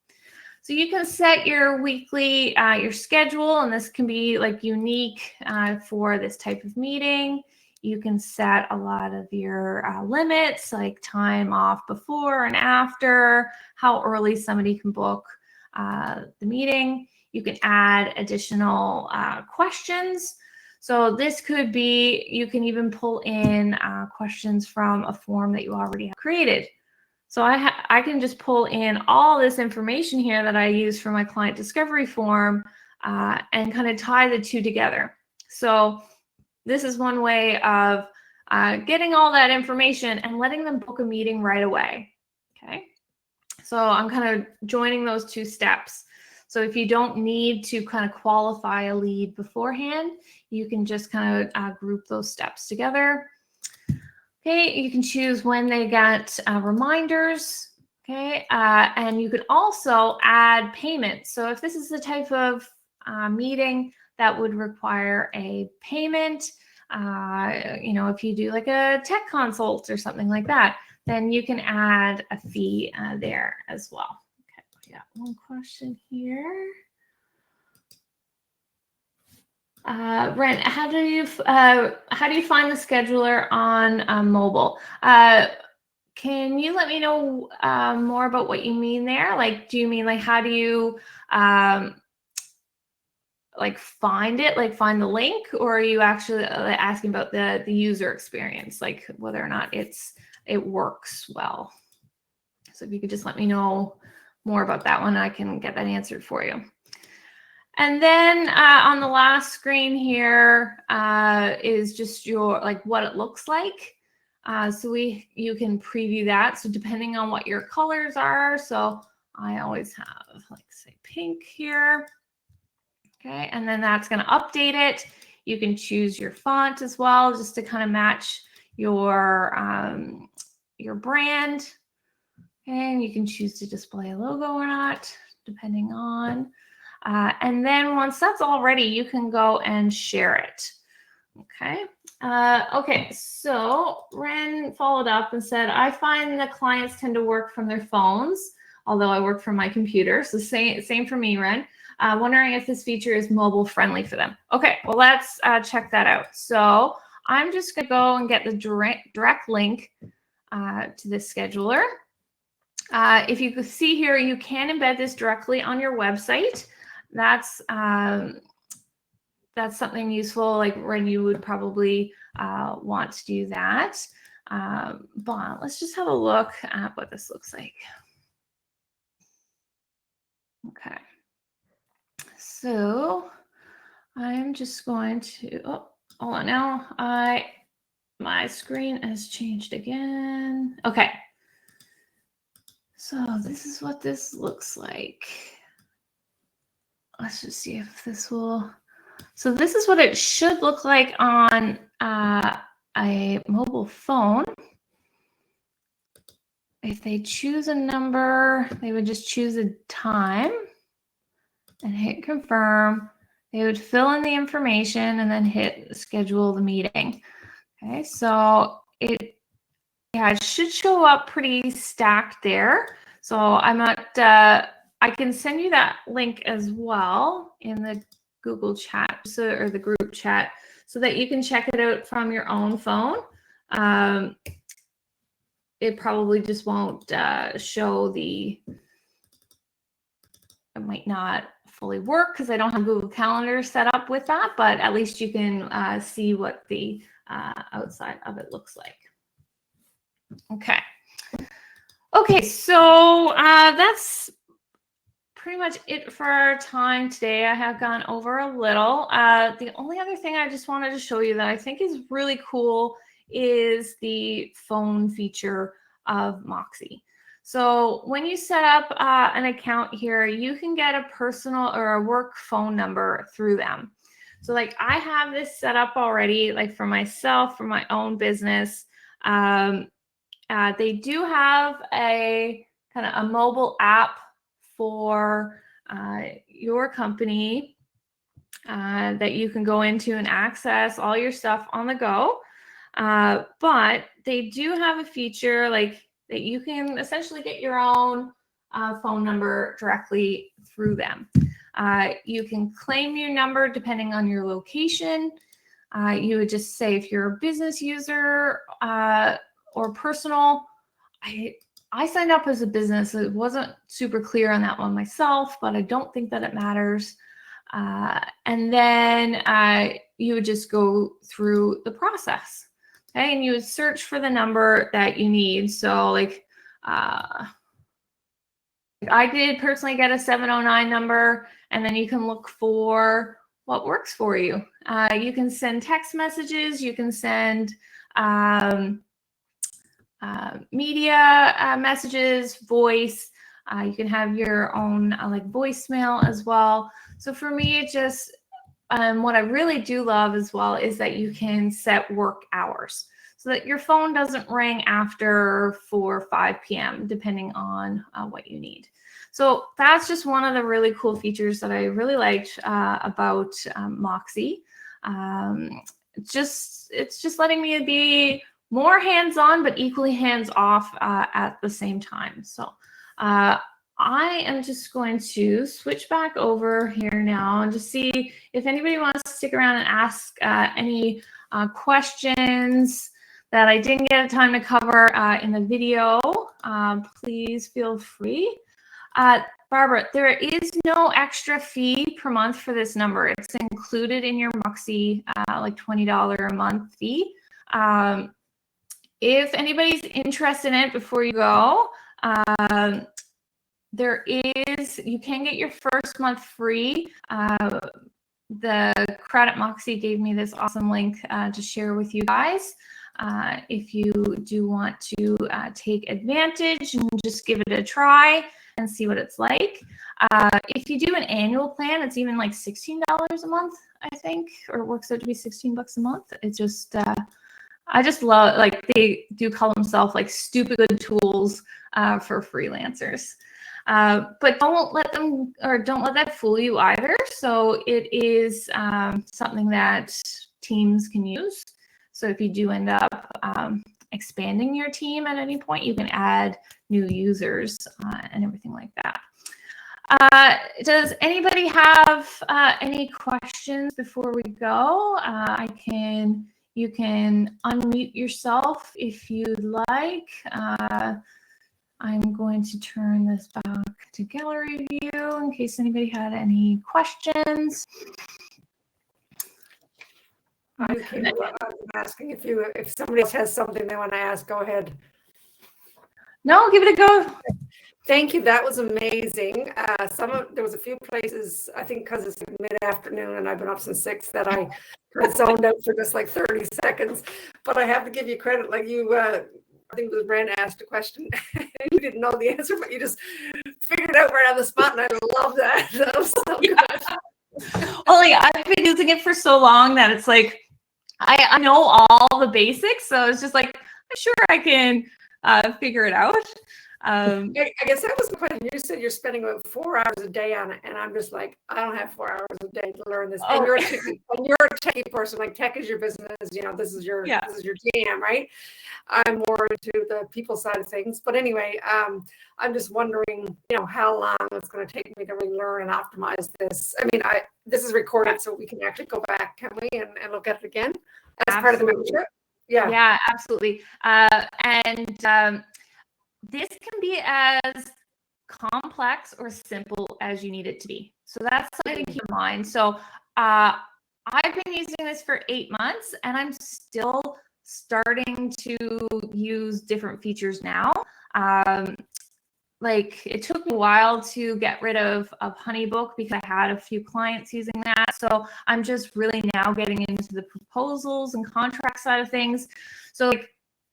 So you can set your weekly, your schedule, and this can be like unique for this type of meeting. You can set a lot of your limits, like time off before and after, how early somebody can book the meeting. You can add additional questions. So this could be, you can even pull in questions from a form that you already have created. So I can just pull in all this information here that I use for my client discovery form and kind of tie the two together. So this is one way of getting all that information and letting them book a meeting right away. Okay. So I'm kind of joining those two steps. So if you don't need to kind of qualify a lead beforehand, you can just kind of group those steps together. Okay, you can choose when they get reminders. Okay, and you could also add payments. So if this is the type of meeting that would require a payment, you know, if you do like a tech consult or something like that, then you can add a fee there as well. Okay, we got one question here. Ren, how do you find the scheduler on mobile? Can you let me know more about what you mean there? Like, do you mean like how do you like find it, like find the link, or are you actually asking about the user experience, like whether or not it works well? So if you could just let me know more about that one, I can get that answered for you. And then on the last screen here is just your like what it looks like. So you can preview that. So depending on what your colors are, so I always have like say pink here. Okay, and then that's going to update it. You can choose your font as well, just to kind of match your brand. And you can choose to display a logo or not, depending on. And then once that's all ready, you can go and share it. Okay. Okay, so Ren followed up and said, I find that clients tend to work from their phones, although I work from my computer. So same for me, Ren. Wondering if this feature is mobile friendly for them. Okay, well, let's check that out. So I'm just going to go and get the direct link to this scheduler. If you can see here, you can embed this directly on your website. That's something useful, like when you would probably want to do that. But let's just have a look at what this looks like. Okay. So I'm just going to, oh, hold on now. My screen has changed again. Okay. So this is what this looks like. Let's just see if this will. So this is what it should look like on a mobile phone. If they choose a number, they would just choose a time and hit confirm. They would fill in the information and then hit schedule the meeting. Okay, so it should show up pretty stacked there. So I'm not, I can send you that link as well in the Google chat, or the group chat, so that you can check it out from your own phone. It probably just won't show it might not fully work because I don't have Google Calendar set up with that, but at least you can see what the outside of it looks like. Okay. Okay, so that's pretty much it for our time today. I have gone over a little. The only other thing I just wanted to show you that I think is really cool is the phone feature of Moxie. So when you set up an account here, you can get a personal or a work phone number through them. So like I have this set up already, like for myself, for my own business. They do have a kind of a mobile app for your company that you can go into and access all your stuff on the go. But they do have a feature like that you can essentially get your own phone number directly through them. You can claim your number depending on your location. You would just say if you're a business user or personal. I signed up as a business. It wasn't super clear on that one myself, but I don't think that it matters. And then you would just go through the process. Okay, and you would search for the number that you need. So like, I did personally get a 709 number, and then you can look for what works for you. You can send text messages, you can send media messages, voice. You can have your own like voicemail as well. So for me, it just, what I really do love as well is that you can set work hours so that your phone doesn't ring after 4 or 5 p.m. depending on what you need. So that's just one of the really cool features that I really liked about Moxie. It's just letting me be more hands-on, but equally hands-off at the same time. So I am just going to switch back over here now and just see if anybody wants to stick around and ask any questions that I didn't get time to cover in the video. Please feel free. Barbara, there is no extra fee per month for this number. It's included in your Moxie like $20 a month fee. If anybody's interested in it before you go, you can get your first month free. The Credit Moxie gave me this awesome link to share with you guys. If you do want to take advantage and just give it a try and see what it's like. If you do an annual plan, it's even like $16 a month, I think, or it works out to be 16 bucks a month. It's just, I just love, like, they do call themselves like stupid good tools for freelancers. But don't let that fool you either. So it is something that teams can use. So if you do end up expanding your team at any point, you can add new users and everything like that. Does anybody have any questions before we go? You can unmute yourself if you'd like. I'm going to turn this back to gallery view in case anybody had any questions. I'm asking if somebody else has something they want to ask, go ahead. No, give it a go. Thank you. That was amazing. There was a few places, I think because it's mid-afternoon and I've been up since 6, that I zoned out for just like 30 seconds. But I have to give you credit. Like you, I think it was Brent asked a question. You didn't know the answer, but you just figured it out right on the spot. And I love that. That was so good. Well, like, I've been using it for so long that it's like, I know all the basics. So it's just like, I'm sure I can figure it out. I guess that was the question. You said you're spending about 4 hours a day on it, and I'm just like, I don't have 4 hours a day to learn this. And you're a techie person. Like, tech is your business. You know, this is your jam, right? I'm more into the people side of things. But anyway, I'm just wondering, how long it's going to take me to really learn and optimize this. I mean, this is recorded, so we can actually go back, can we, and look at it again as part of the membership. Yeah, absolutely. This can be as complex or simple as you need it to be. So that's something to keep in mind. So I've been using this for 8 months and I'm still starting to use different features now. Like, it took me a while to get rid of Honeybook because I had a few clients using that. So I'm just really now getting into the proposals and contract side of things. So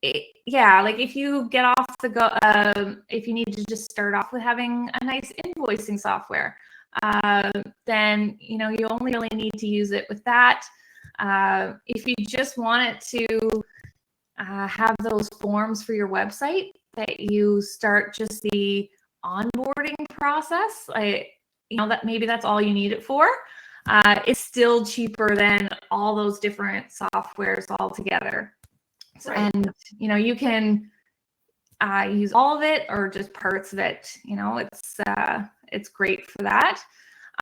like if you get off the go, if you need to just start off with having a nice invoicing software, then you only really need to use it with that. If you just want it to have those forms for your website, that you start just the onboarding process, that maybe that's all you need it for. It's still cheaper than all those different softwares all together. So, right. And you can use all of it or just parts of it. It's great for that.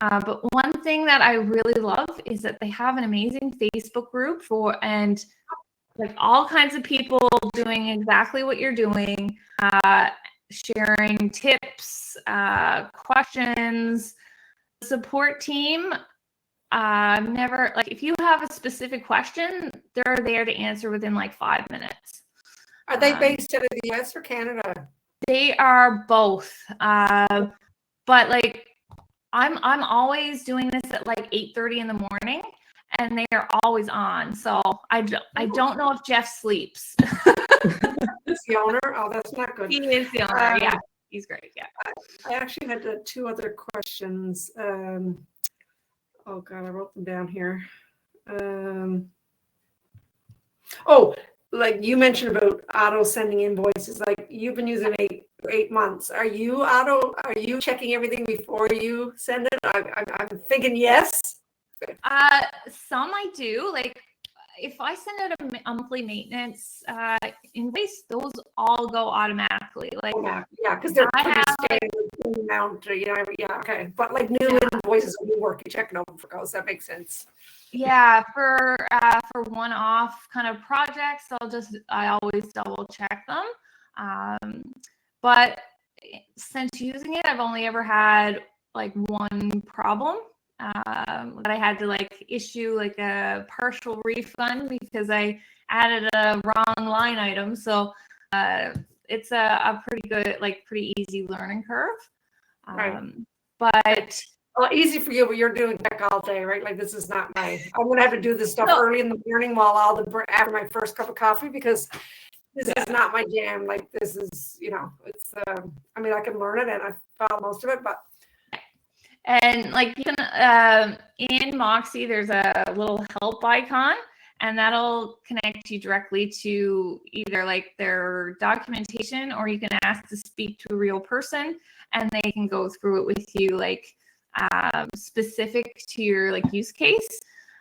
But one thing that I really love is that they have an amazing Facebook group and like all kinds of people doing exactly what you're doing, sharing tips, questions. The support team, if you have a specific question, they're there to answer within like 5 minutes. Are they based out of the US or Canada? They are both. But like I'm always doing this at like 8:30 in the morning, and they are always on. So I don't know if Jeff sleeps. Is the owner? Oh, that's not good. He is the owner. Yeah, he's great. Yeah. I actually had two other questions. Oh God, I wrote them down here. Oh, like you mentioned about auto sending invoices. Like you've been using it 8 months. Are you checking everything before you send it? I'm thinking yes. Some I do. Like if I send out a monthly maintenance invoice, those all go automatically. Like yeah, because they're pretty standard amount. Yeah, okay. But like new invoices, new work, you check it over for goals. That makes sense. Yeah, for one-off kind of projects, I always double check them. But since using it, I've only ever had like one problem. That I had to like issue like a partial refund because I added a wrong line item. So it's a pretty good, like pretty easy learning curve. Right. But well, easy for you, but you're doing tech all day, right? Like this is not I'm gonna have to do this stuff early in the morning while after my first cup of coffee because this is not my jam. Like this is, it's I mean I can learn it and I follow most of it, but and like you can in Moxie there's a little help icon and that'll connect you directly to either like their documentation or you can ask to speak to a real person and they can go through it with you like specific to your like use case.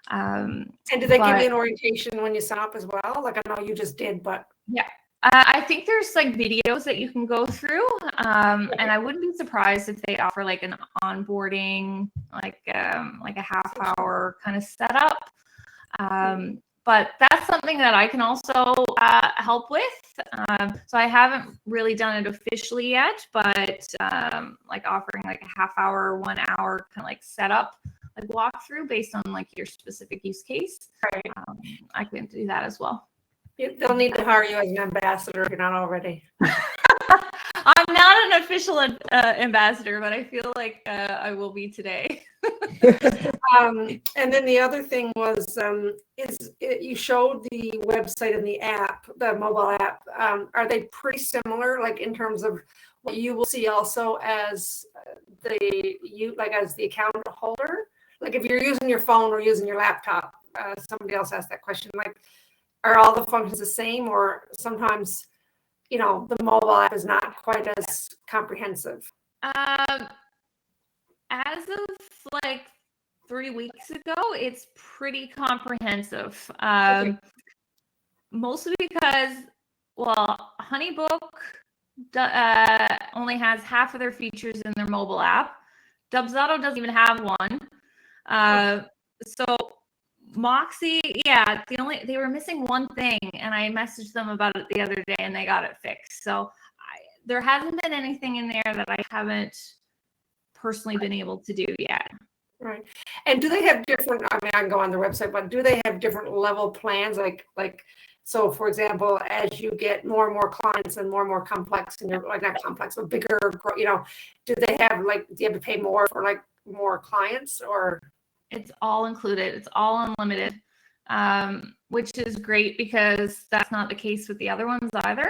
And do they give you an orientation when you sign up as well? Like I know you just did, but yeah. I think there's like videos that you can go through, and I wouldn't be surprised if they offer like an onboarding, like a half-hour kind of setup. But that's something that I can also help with. So I haven't really done it officially yet, but like offering like a half-hour, 1 hour kind of like setup, like walkthrough based on like your specific use case. Right. I can do that as well. They'll need to hire you as an ambassador if you're not already. I'm not an official ambassador, but I feel like I will be today. And then the other thing was, you showed the website and the app, the mobile app. Are they pretty similar, like in terms of what you will see also as as the account holder? Like if you're using your phone or using your laptop, somebody else asked that question. Like, are all the functions the same, or sometimes, the mobile app is not quite as comprehensive? As of like 3 weeks ago, it's pretty comprehensive. Mostly because, well, Honeybook only has half of their features in their mobile app. Dubsado doesn't even have one. So Moxie, they were missing one thing, and I messaged them about it the other day, and they got it fixed. So there hasn't been anything in there that I haven't personally been able to do yet. Right. And do they have different? I mean, I can go on their website, but do they have different level plans? Like, so for example, as you get more and more clients and more complex, and you're like not complex, but bigger, do they have do you have to pay more for like more clients or? It's all included. It's all unlimited, which is great because that's not the case with the other ones either.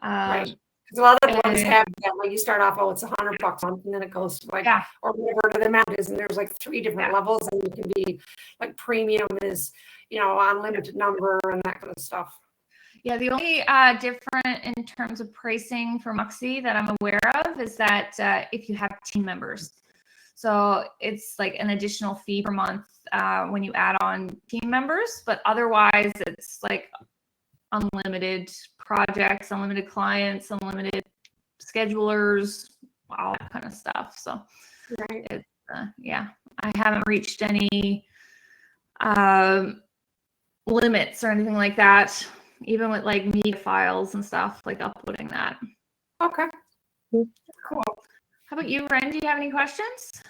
Right. Because a lot of ones have that. Like you start off, it's $100 a month, and then it goes to or whatever the amount is, and there's like 3 different levels, and you can be like premium is unlimited number and that kind of stuff. Yeah, the only different in terms of pricing for Moxie that I'm aware of is that if you have team members. So it's like an additional fee per month when you add on team members, but otherwise it's like unlimited projects, unlimited clients, unlimited schedulers, all that kind of stuff. So it's, I haven't reached any limits or anything like that, even with like media files and stuff, like uploading that. Okay. Cool. How about you, Ren? Do you have any questions?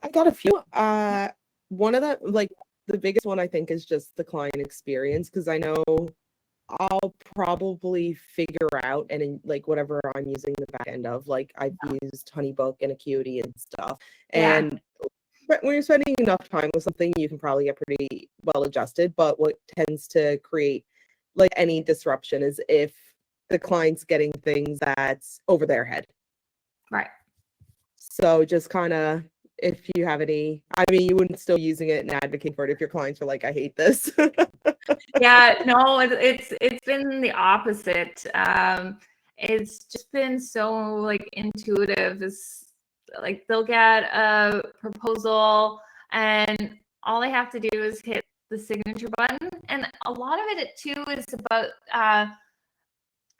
I got a few. One of the biggest one I think is just the client experience, because I know I'll probably figure out, and in, like, whatever I'm using the back end of, like, I've used Honeybook and Acuity and stuff. And when you're spending enough time with something, you can probably get pretty well adjusted. But what tends to create like any disruption is if the client's getting things that's over their head. Right. So just kind of, if you have any, I mean, you wouldn't still using it and advocating for it if your clients are like, I hate this. Yeah, no, it's been the opposite. It's just been so like intuitive. It's like they'll get a proposal and all they have to do is hit the signature button. And a lot of it too is about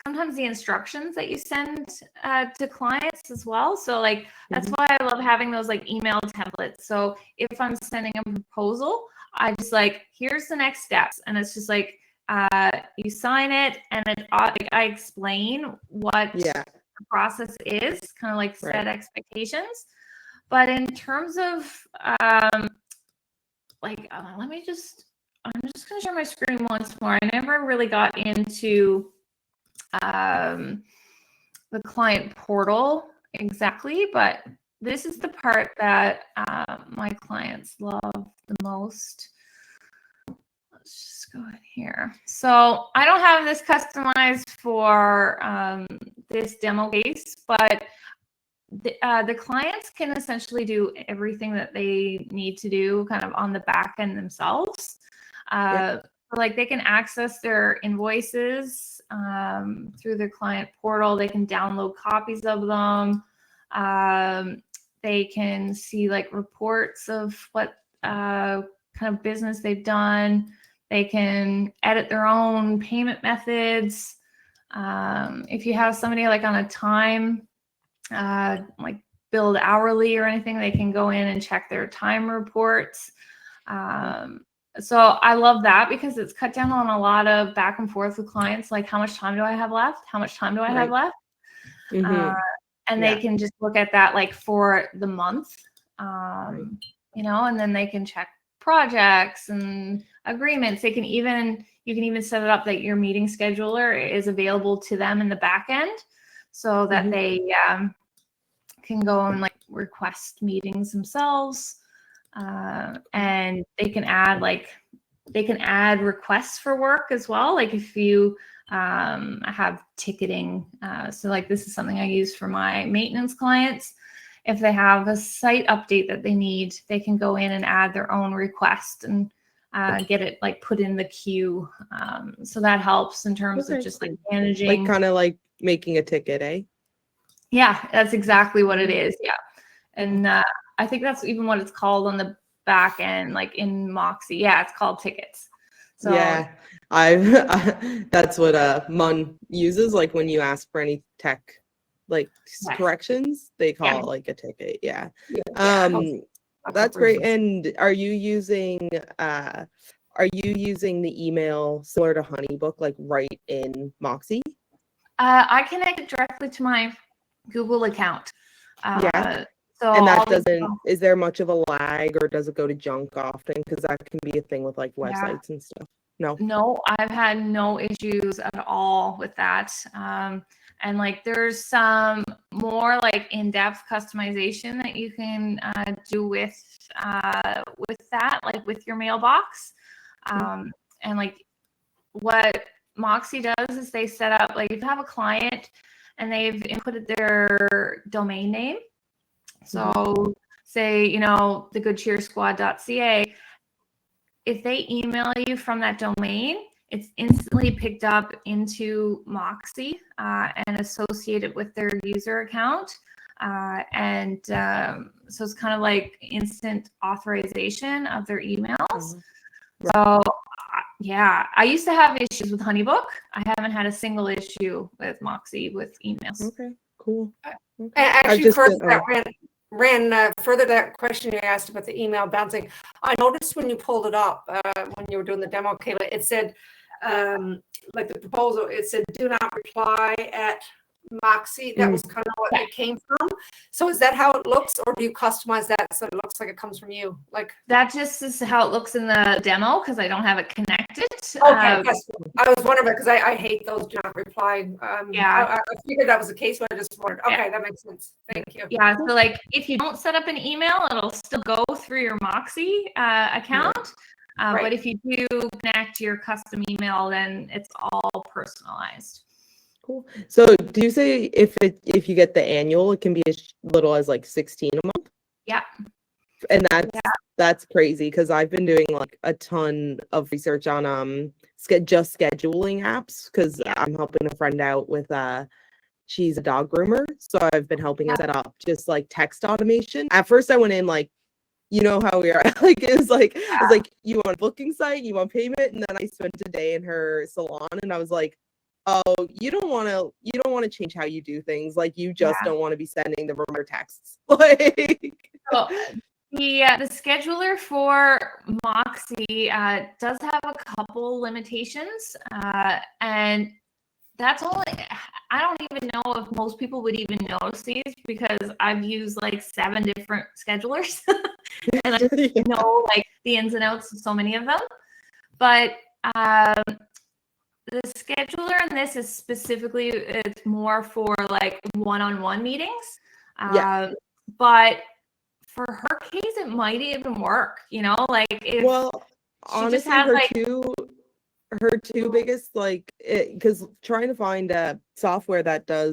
sometimes the instructions that you send to clients as well. So like that's why I love having those like email templates. So if I'm sending a proposal, I just like, here's the next steps, and it's just like you sign it, and then like, I explain what the process is, kind of like set expectations. But in terms of like, I'm just gonna share my screen once more. I never really got into the client portal exactly, but this is the part that my clients love the most. Let's just go in here. So I don't have this customized for this demo case, but the clients can essentially do everything that they need to do kind of on the back end themselves. Like they can access their invoices through their client portal. They can download copies of them. They can see like reports of what kind of business they've done. They can edit their own payment methods. If you have somebody like on a time, like billed hourly or anything, they can go in and check their time reports. So I love that because it's cut down on a lot of back and forth with clients. Like, how much time do I have left? How much time do I have left? And they can just look at that like for the month, you know, and then they can check projects and agreements. You can even set it up that your meeting scheduler is available to them in the back end so that they can go and like request meetings themselves. And they can add requests for work as well. Like if you have ticketing, so like this is something I use for my maintenance clients. If they have a site update that they need, they can go in and add their own request and get it like put in the queue. So that helps in terms of just like managing, like kind of like making a ticket, eh? Yeah, that's exactly what it is. Yeah. And I think that's even what it's called on the back end, like in Moxie. Yeah, it's called tickets. So yeah, that's what Mun uses. Like when you ask for any tech like corrections, they call it like a ticket. Yeah. That's great. And are you using the email similar to Honeybook, like right in Moxie? I connect it directly to my Google account. So and that is there much of a lag, or does it go to junk often? Because that can be a thing with like websites and stuff. No, I've had no issues at all with that. And like there's some more like in-depth customization that you can do with that, like with your mailbox. And like what Moxie does is they set up, like if you have a client and they've inputted their domain name. So say, you know, thegoodcheersquad.ca, if they email you from that domain, it's instantly picked up into Moxie and associated with their user account. So it's kind of like instant authorization of their emails. So yeah, I used to have issues with Honeybook. I haven't had a single issue with Moxie with emails. Okay, cool. And actually, further that question you asked about the email bouncing, I noticed when you pulled it up, when you were doing the demo, Kayla, it said, like the proposal, it said, do not reply at Moxie. That was kind of what it came from. So is that how it looks, or do you customize that so it looks like it comes from you? Like that just is how it looks in the demo because I don't have it connected. Okay, yes. I was wondering because I hate those do not reply. I figured that was the case, but I just wondered. Okay, that makes sense. Thank you. Yeah, so like if you don't set up an email, it'll still go through your Moxie account. But if you do connect your custom email, then it's all personalized. Cool. So do you say if you get the annual, it can be as little as like 16 a month? Yeah. And that's crazy because I've been doing like a ton of research on just scheduling apps because I'm helping a friend out with she's a dog groomer, so I've been helping her set up just like text automation. At first I went in like, you know how we are, like it's like you want a booking site, you want payment, and then I spent a day in her salon and I was like, oh, you don't want to change how you do things, like you just don't want to be sending the reminder texts. Like the scheduler for Moxie does have a couple limitations, and that's only, I don't even know if most people would even notice these because I've used like 7 different schedulers and I know like the ins and outs of so many of them. But the scheduler in this is specifically, it's more for like one-on-one meetings. But for her case, it might even work, you know, like if honestly, her two biggest, like, because trying to find a software that does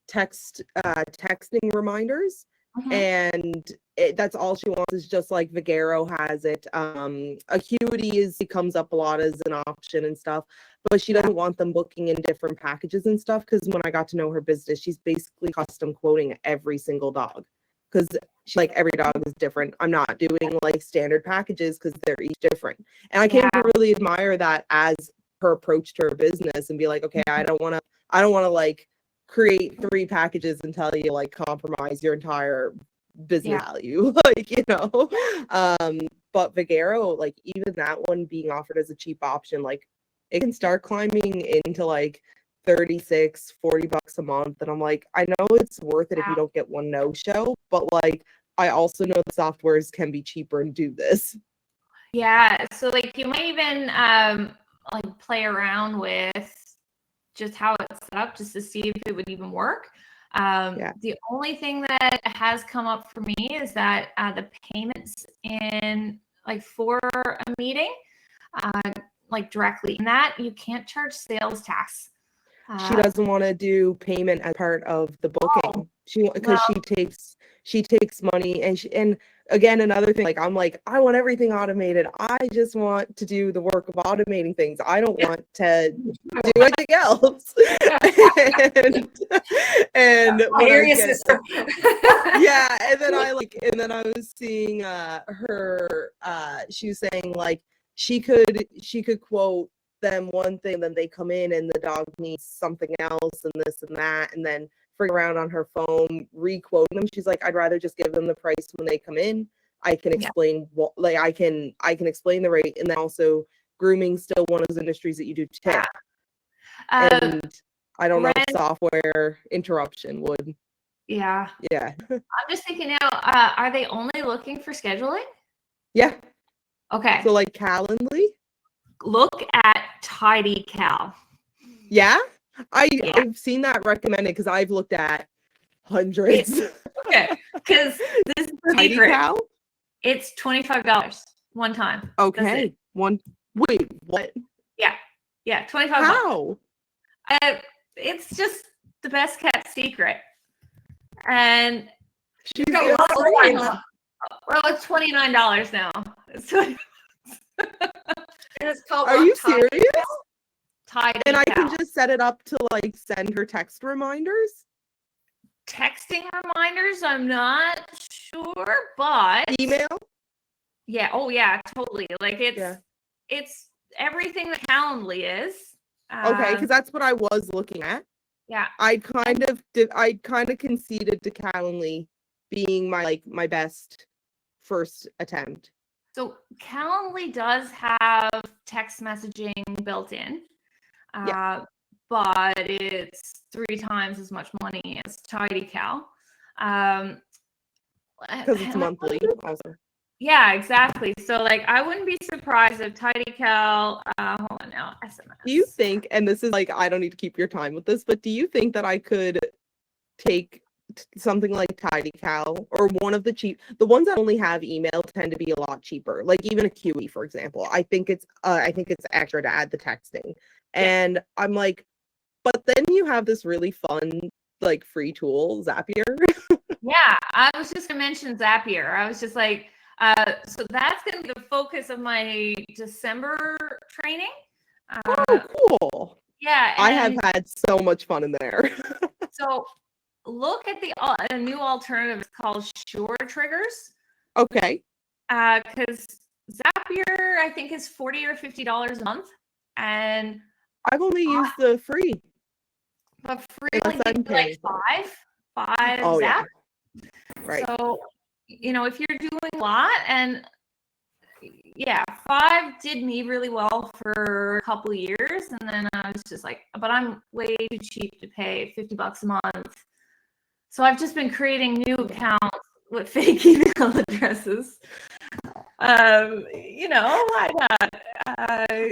texting reminders, and that's all she wants is just like Vigero has it. Acuity it comes up a lot as an option and stuff, but she doesn't want them booking in different packages and stuff. Because when I got to know her business, she's basically custom quoting every single dog. Because like every dog is different. I'm not doing like standard packages because they're each different. And I came to really admire that as her approach to her business and be like, okay, I don't want to like create 3 packages and tell you like compromise your entire business value, like, you know. But Vigero, like even that one being offered as a cheap option, like it can start climbing into like 36, 40 bucks a month. And I'm like, I know it's worth it if you don't get one no-show, but like I also know the softwares can be cheaper and do this. Yeah, so like you might even like play around with just how it's set up just to see if it would even work. The only thing that has come up for me is that the payments in like for a meeting, like directly in that you can't charge sales tax. She doesn't want to do payment as part of the booking. She takes money, and again, another thing, like I'm like, I want everything automated. I just want to do the work of automating things. I don't want to do anything else. and and then I was seeing her she was saying like she could quote them one thing, then they come in and the dog needs something else and this and that, and then figure around on her phone re-quoting them. She's like, I'd rather just give them the price when they come in. I can explain what, like I can explain the rate, and then also grooming still one of those industries that you do too. And I don't know if software interruption would. I'm just thinking now, are they only looking for scheduling? Yeah. Okay. So like Calendly. Look at TidyCal. Yeah? I've seen that recommended because I've looked at hundreds. Okay, because this is the secret. TidyCal? It's $25 one time. Okay. Wait, what? Yeah, $25. How? It's just the best kept secret. And she's got a well, it's $29 now. It's called Are you serious? And I can just set it up to like send her text reminders? Texting reminders, I'm not sure, but email? Yeah, oh yeah, totally. Like it's everything that Calendly is. Okay, because that's what I was looking at. Yeah. I kind of conceded to Calendly being my best first attempt. So Calendly does have text messaging built in, but it's 3 times as much money as TidyCal. Because it's monthly. Yeah, exactly. So like, I wouldn't be surprised if TidyCal, hold on now, SMS. Do you think, and this is like, I don't need to keep your time with this, but do you think that I could take something like TidyCal or one of the ones that only have email tend to be a lot cheaper, like even a QE, for example. I think it's extra to add the texting. And I'm like, but then you have this really fun, like, free tool, Zapier. Yeah, I was just gonna mention Zapier. I was just like, so that's gonna be the focus of my December training. Oh, cool. Yeah. I have had so much fun in there. So look at a new alternative. It's called Sure Triggers. Okay. Because Zapier, I think, is $40 or $50 a month. And I've only used the free. But free like five oh, Zap. Yeah. Right. So, if you're doing a lot, and yeah, 5 did me really well for a couple of years, and then I was just like, but I'm way too cheap to pay $50 a month. So I've just been creating new accounts with fake email addresses. Why not?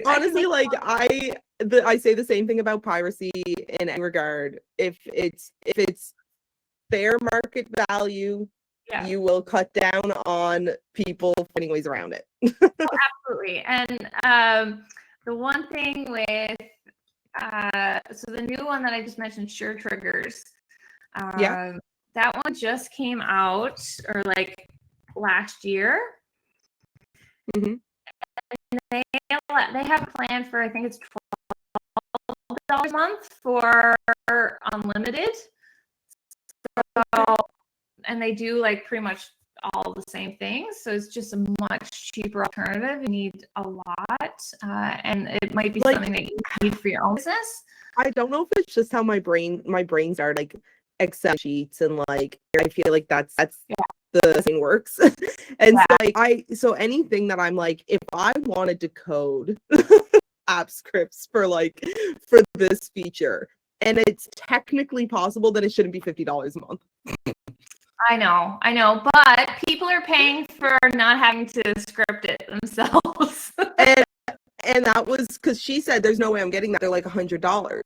Honestly, like I say the same thing about piracy in any regard. If it's fair market value, you will cut down on people finding ways around it. Absolutely. And the one thing with so the new one that I just mentioned, Sure Triggers, that one just came out or like last year. Mm-hmm. And they have a plan for, I think it's $12 a month for unlimited. So, and they do like pretty much all the same things. So it's just a much cheaper alternative. You need a lot, and it might be something that you need for your own business. I don't know if it's just how my brains are like Excel sheets, and like I feel like that's the thing works. And so anything that I'm like, if I wanted to code app scripts for this feature and it's technically possible, then it shouldn't be $50 a month. I know, but people are paying for not having to script it themselves. and that was because she said there's no way I'm getting that. They're like $100.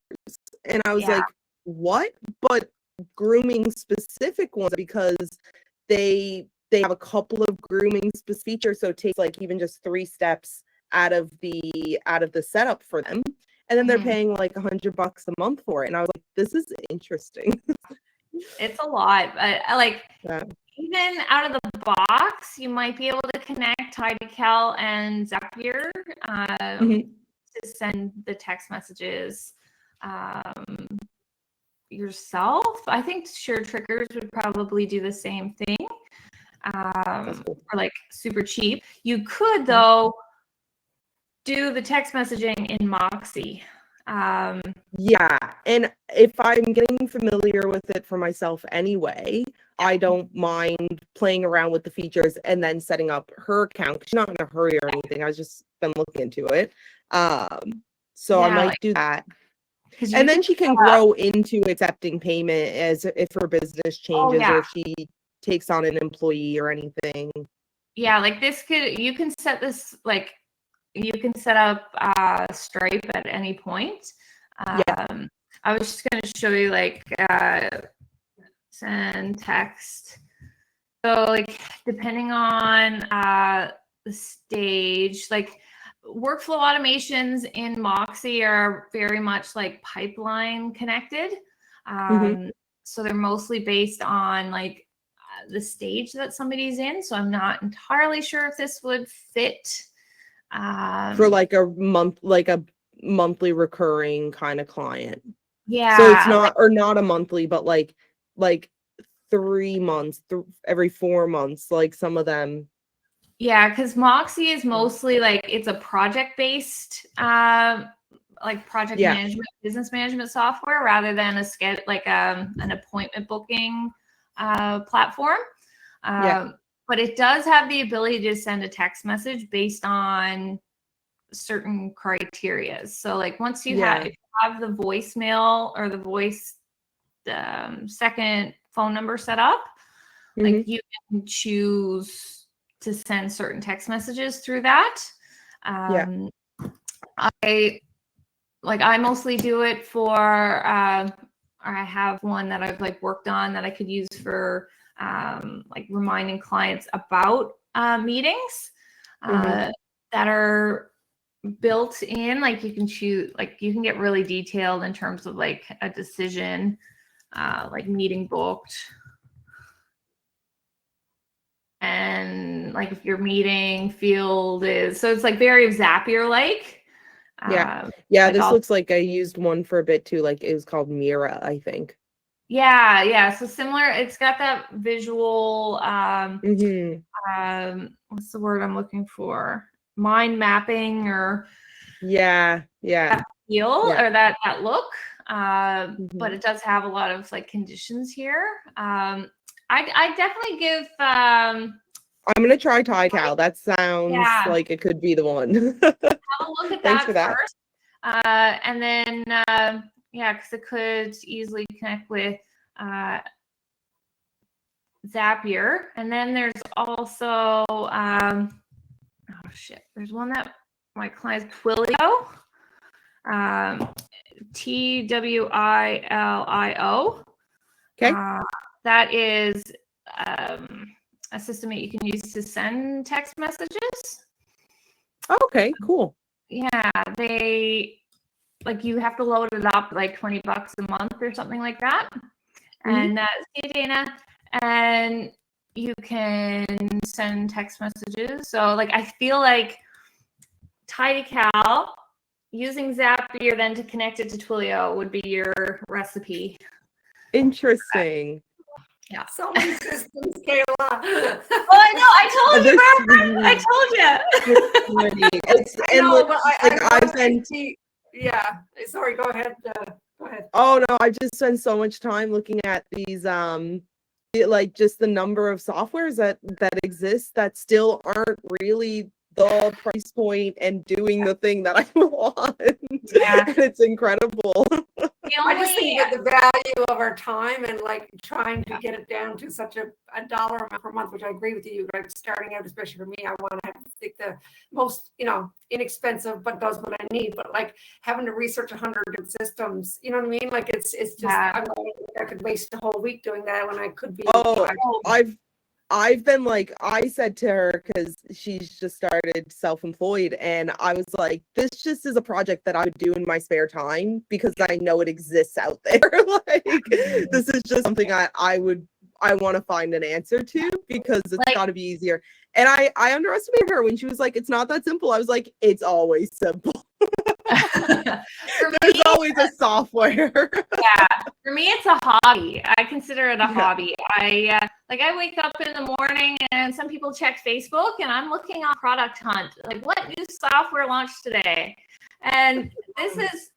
And I was like, what? But grooming specific ones, because they have a couple of grooming features, so it takes like even just 3 steps out of the setup for them, and then they're paying like $100 a month for it. And I was like, this is interesting. It's a lot, but even out of the box, you might be able to connect TidyCal and Zapier to send the text messages yourself. I think Sure Triggers would probably do the same thing, or like super cheap. You could though do the text messaging in Moxie. Yeah, and if I'm getting familiar with it for myself anyway, I don't mind playing around with the features and then setting up her account. She's not in a hurry or anything. I've just been looking into it. So I might do that. And then she can grow into accepting payment as if her business changes or if she takes on an employee or anything. Yeah, like you can set this, like you can set up Stripe at any point. I was just going to show you like send text. So like depending on the stage, like workflow automations in Moxie are very much like pipeline connected. So they're mostly based on like the stage that somebody's in. So I'm not entirely sure if this would fit for like a monthly recurring kind of client. Yeah. So it's not, or not a monthly, but like 3 months, every 4 months, like some of them. Yeah, because Moxie is mostly like, it's a project-based like project management, business management software rather than an appointment booking platform. But it does have the ability to send a text message based on certain criteria. So like once you have have the voicemail or the voice second phone number set up, like you can choose to send certain text messages through that. I mostly do it for I have one that I've like worked on that I could use for like reminding clients about meetings that are built in. Like you can choose, like you can get really detailed in terms of like a decision, like meeting booked, and like if your meeting field is, so it's like very Zapier like. This looks like I used one for a bit too, like it was called Mira, I think. So similar. It's got that visual what's the word I'm looking for, mind mapping, or that feel or that look, but it does have a lot of like conditions here. I definitely give I'm gonna try TiCal. That sounds like it could be the one. Have a look at Thanks for that first. And then, because it could easily connect with Zapier. And then there's also, there's one that my client's Twilio, TWILIO. Okay. That is a system that you can use to send text messages. Okay, cool. Yeah, they like you have to load it up like $20 a month or something like that. And see, Dana, and you can send text messages. So like I feel like TidyCal using Zapier then to connect it to Twilio would be your recipe. Interesting. Yeah. So many systems, Kayla. Oh, I know. I told you, Barbara. I told you. I've been. Yeah. Sorry. Go ahead. Go ahead. Oh no, I just spent so much time looking at these like just the number of softwares that exist that still aren't really the price point and doing the thing that I want. Yeah. And it's incredible. I just think that the value of our time and like trying to get it down to such a dollar amount per month, which I agree with you, like starting out, especially for me, I want to pick the most, inexpensive, but does what I need. But like having to research 100 different systems, you know what I mean? Like it's just, I could waste a whole week doing that when I could be. I've been like, I said to her, because she's just started self-employed, and I was like, this just is a project that I would do in my spare time because I know it exists out there. Like, this is just something I want to find an answer to because it's got to be easier. And I underestimated her when she was like, it's not that simple. I was like, it's always simple. There's always a software. For me, it's a hobby. I consider it a hobby. I wake up in the morning and some people check Facebook and I'm looking on Product Hunt, like what new software launched today. And this is,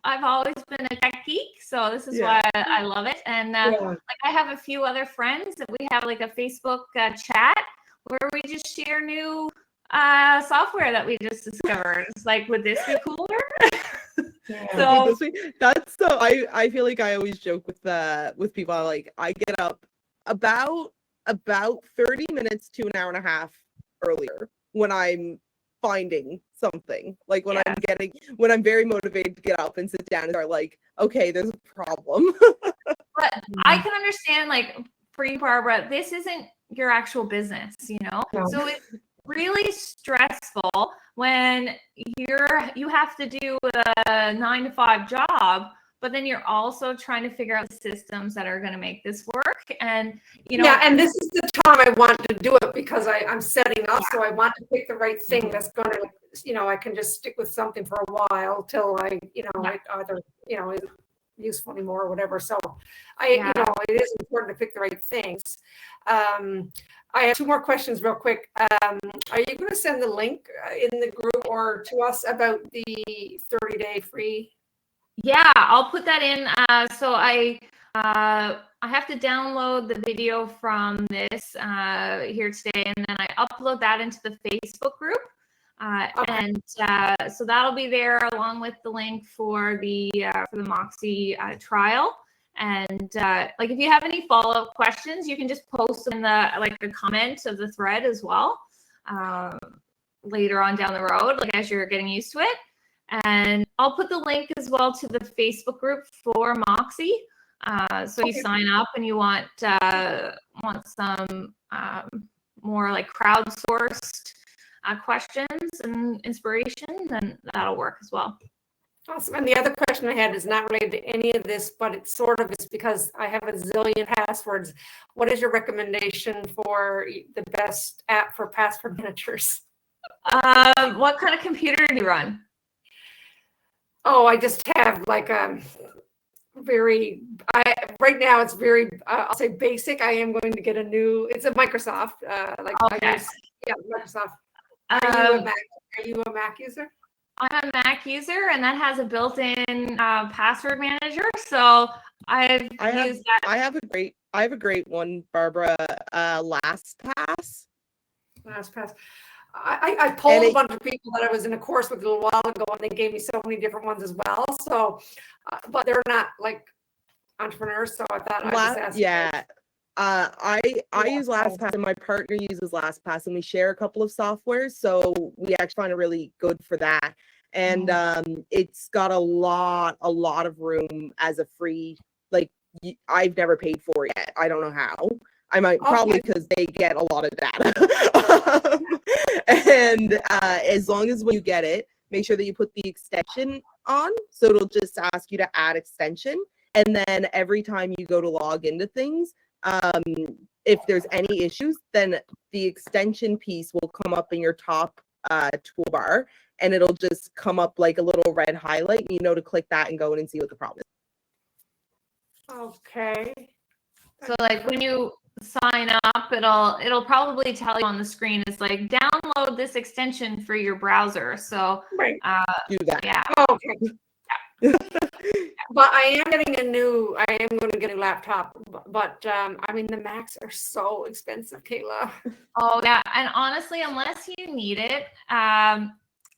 I've always been a tech geek, so this is why I love it. And like I have a few other friends that we have like a Facebook chat where we just share new software that we just discovered. It's like, would this be cooler? So that's so I feel like I always joke with people, like I get up about 30 minutes to an hour and a half earlier when I'm finding something, like when I'm very motivated to get up and sit down and start like, okay, there's a problem. But I can understand, like for you, Barbara, this isn't your actual business, so it's really stressful when you have to do a 9-to-5 job, but then you're also trying to figure out the systems that are going to make this work. And and this is the time I want to do it because I'm setting up, so I want to pick the right thing that's going to, I can just stick with something for a while till I either is useful anymore or whatever. So it is important to pick the right things. I have 2 more questions real quick. Are you going to send the link in the group or to us about the 30-day free? Yeah, I'll put that in. So I have to download the video from this here today, and then I upload that into the Facebook group. And so that'll be there along with the link for the Moxie trial. And like if you have any follow-up questions, you can just post in the comment of the thread as well later on down the road, like as you're getting used to it. And I'll put the link as well to the Facebook group for Moxie. So you sign up and you want some more like crowdsourced questions and inspiration, then that'll work as well. Awesome. And the other question I had is not related to any of this, but it sort of is because I have a zillion passwords. What is your recommendation for the best app for password managers? What kind of computer do you run? Oh, I just have like right now it's very, I'll say basic. I am going to get it's a Microsoft, Microsoft. Are you a Mac user? I'm a Mac user, and that has a built-in password manager. So I have a great one, Barbara. LastPass. LastPass. I polled a bunch of people that I was in a course with a little while ago, and they gave me so many different ones as well. So, but they're not like entrepreneurs. So I thought I'd just ask. Yeah. I use LastPass, and my partner uses LastPass, and we share a couple of softwares, so we actually find it really good for that. And it's got a lot of room as a free. Like I've never paid for it yet. I don't know how. I might probably because they get a lot of data. And as long as when you get it, make sure that you put the extension on, so it'll just ask you to add extension, and then every time you go to log into things. If there's any issues, then the extension piece will come up in your top toolbar, and it'll just come up like a little red highlight, and you know to click that and go in and see what the problem is. Okay. So like when you sign up, it'll probably tell you on the screen, it's like download this extension for your browser. So do that. Yeah. Okay. But I am going to get a new laptop, but I mean, the Macs are so expensive, Kayla. Oh yeah. And honestly, unless you need it,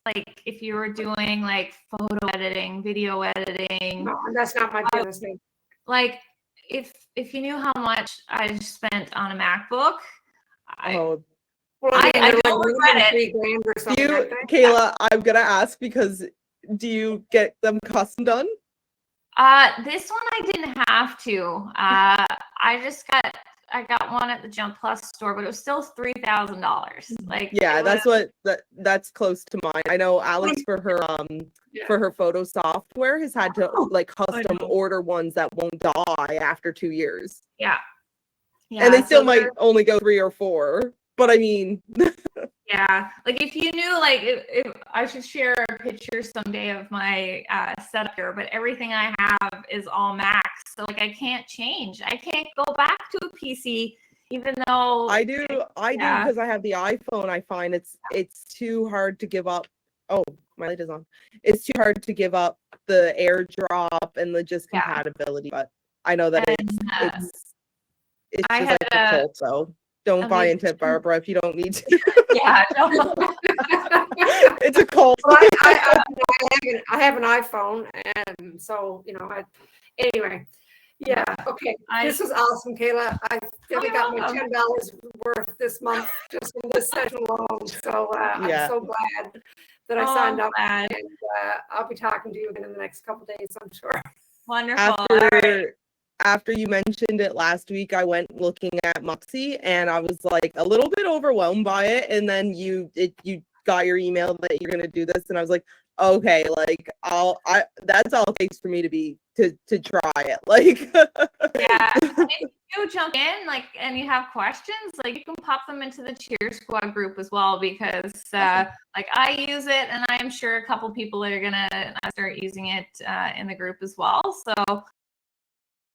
like if you were doing like photo editing, video editing. No, that's not my business. Like if you knew how much I spent on a MacBook, I don't regret it. Kayla, I'm going to ask because do you get them custom done? This one I didn't have to. I got one at the Jump Plus store, but it was still $3,000. Like that's close to mine. I know Alex for her photo software has had to like custom order ones that won't die after 2 years. Yeah. And they still might only go 3 or 4. But I mean, yeah, like if you knew, like if I should share a picture someday of my setup here, but everything I have is all Mac, so like I can't change. I can't go back to a PC, even though I do because I have the iPhone. I find it's too hard to give up. Oh, my light is on. It's too hard to give up the AirDrop and the just compatibility. But I know that it's just like a cult, so. Don't buy into it, Barbara, if you don't need to. Yeah, no. It's a cult. Well, I have an iPhone, and so anyway. Yeah. Okay. This was awesome, Kayla. I definitely got my $10 worth this month just from this session alone. So I'm so glad that I signed up, and I'll be talking to you again in the next couple of days, I'm sure. Wonderful. After you mentioned it last week, I went looking at Moxie, and I was like a little bit overwhelmed by it. And then you got your email that you're gonna do this, and I was like, okay, like that's all it takes for me to try it. Like, yeah. If you jump in, like, and you have questions, like you can pop them into the Cheer Squad group as well, because like I use it, and I'm sure a couple people are gonna start using it in the group as well. So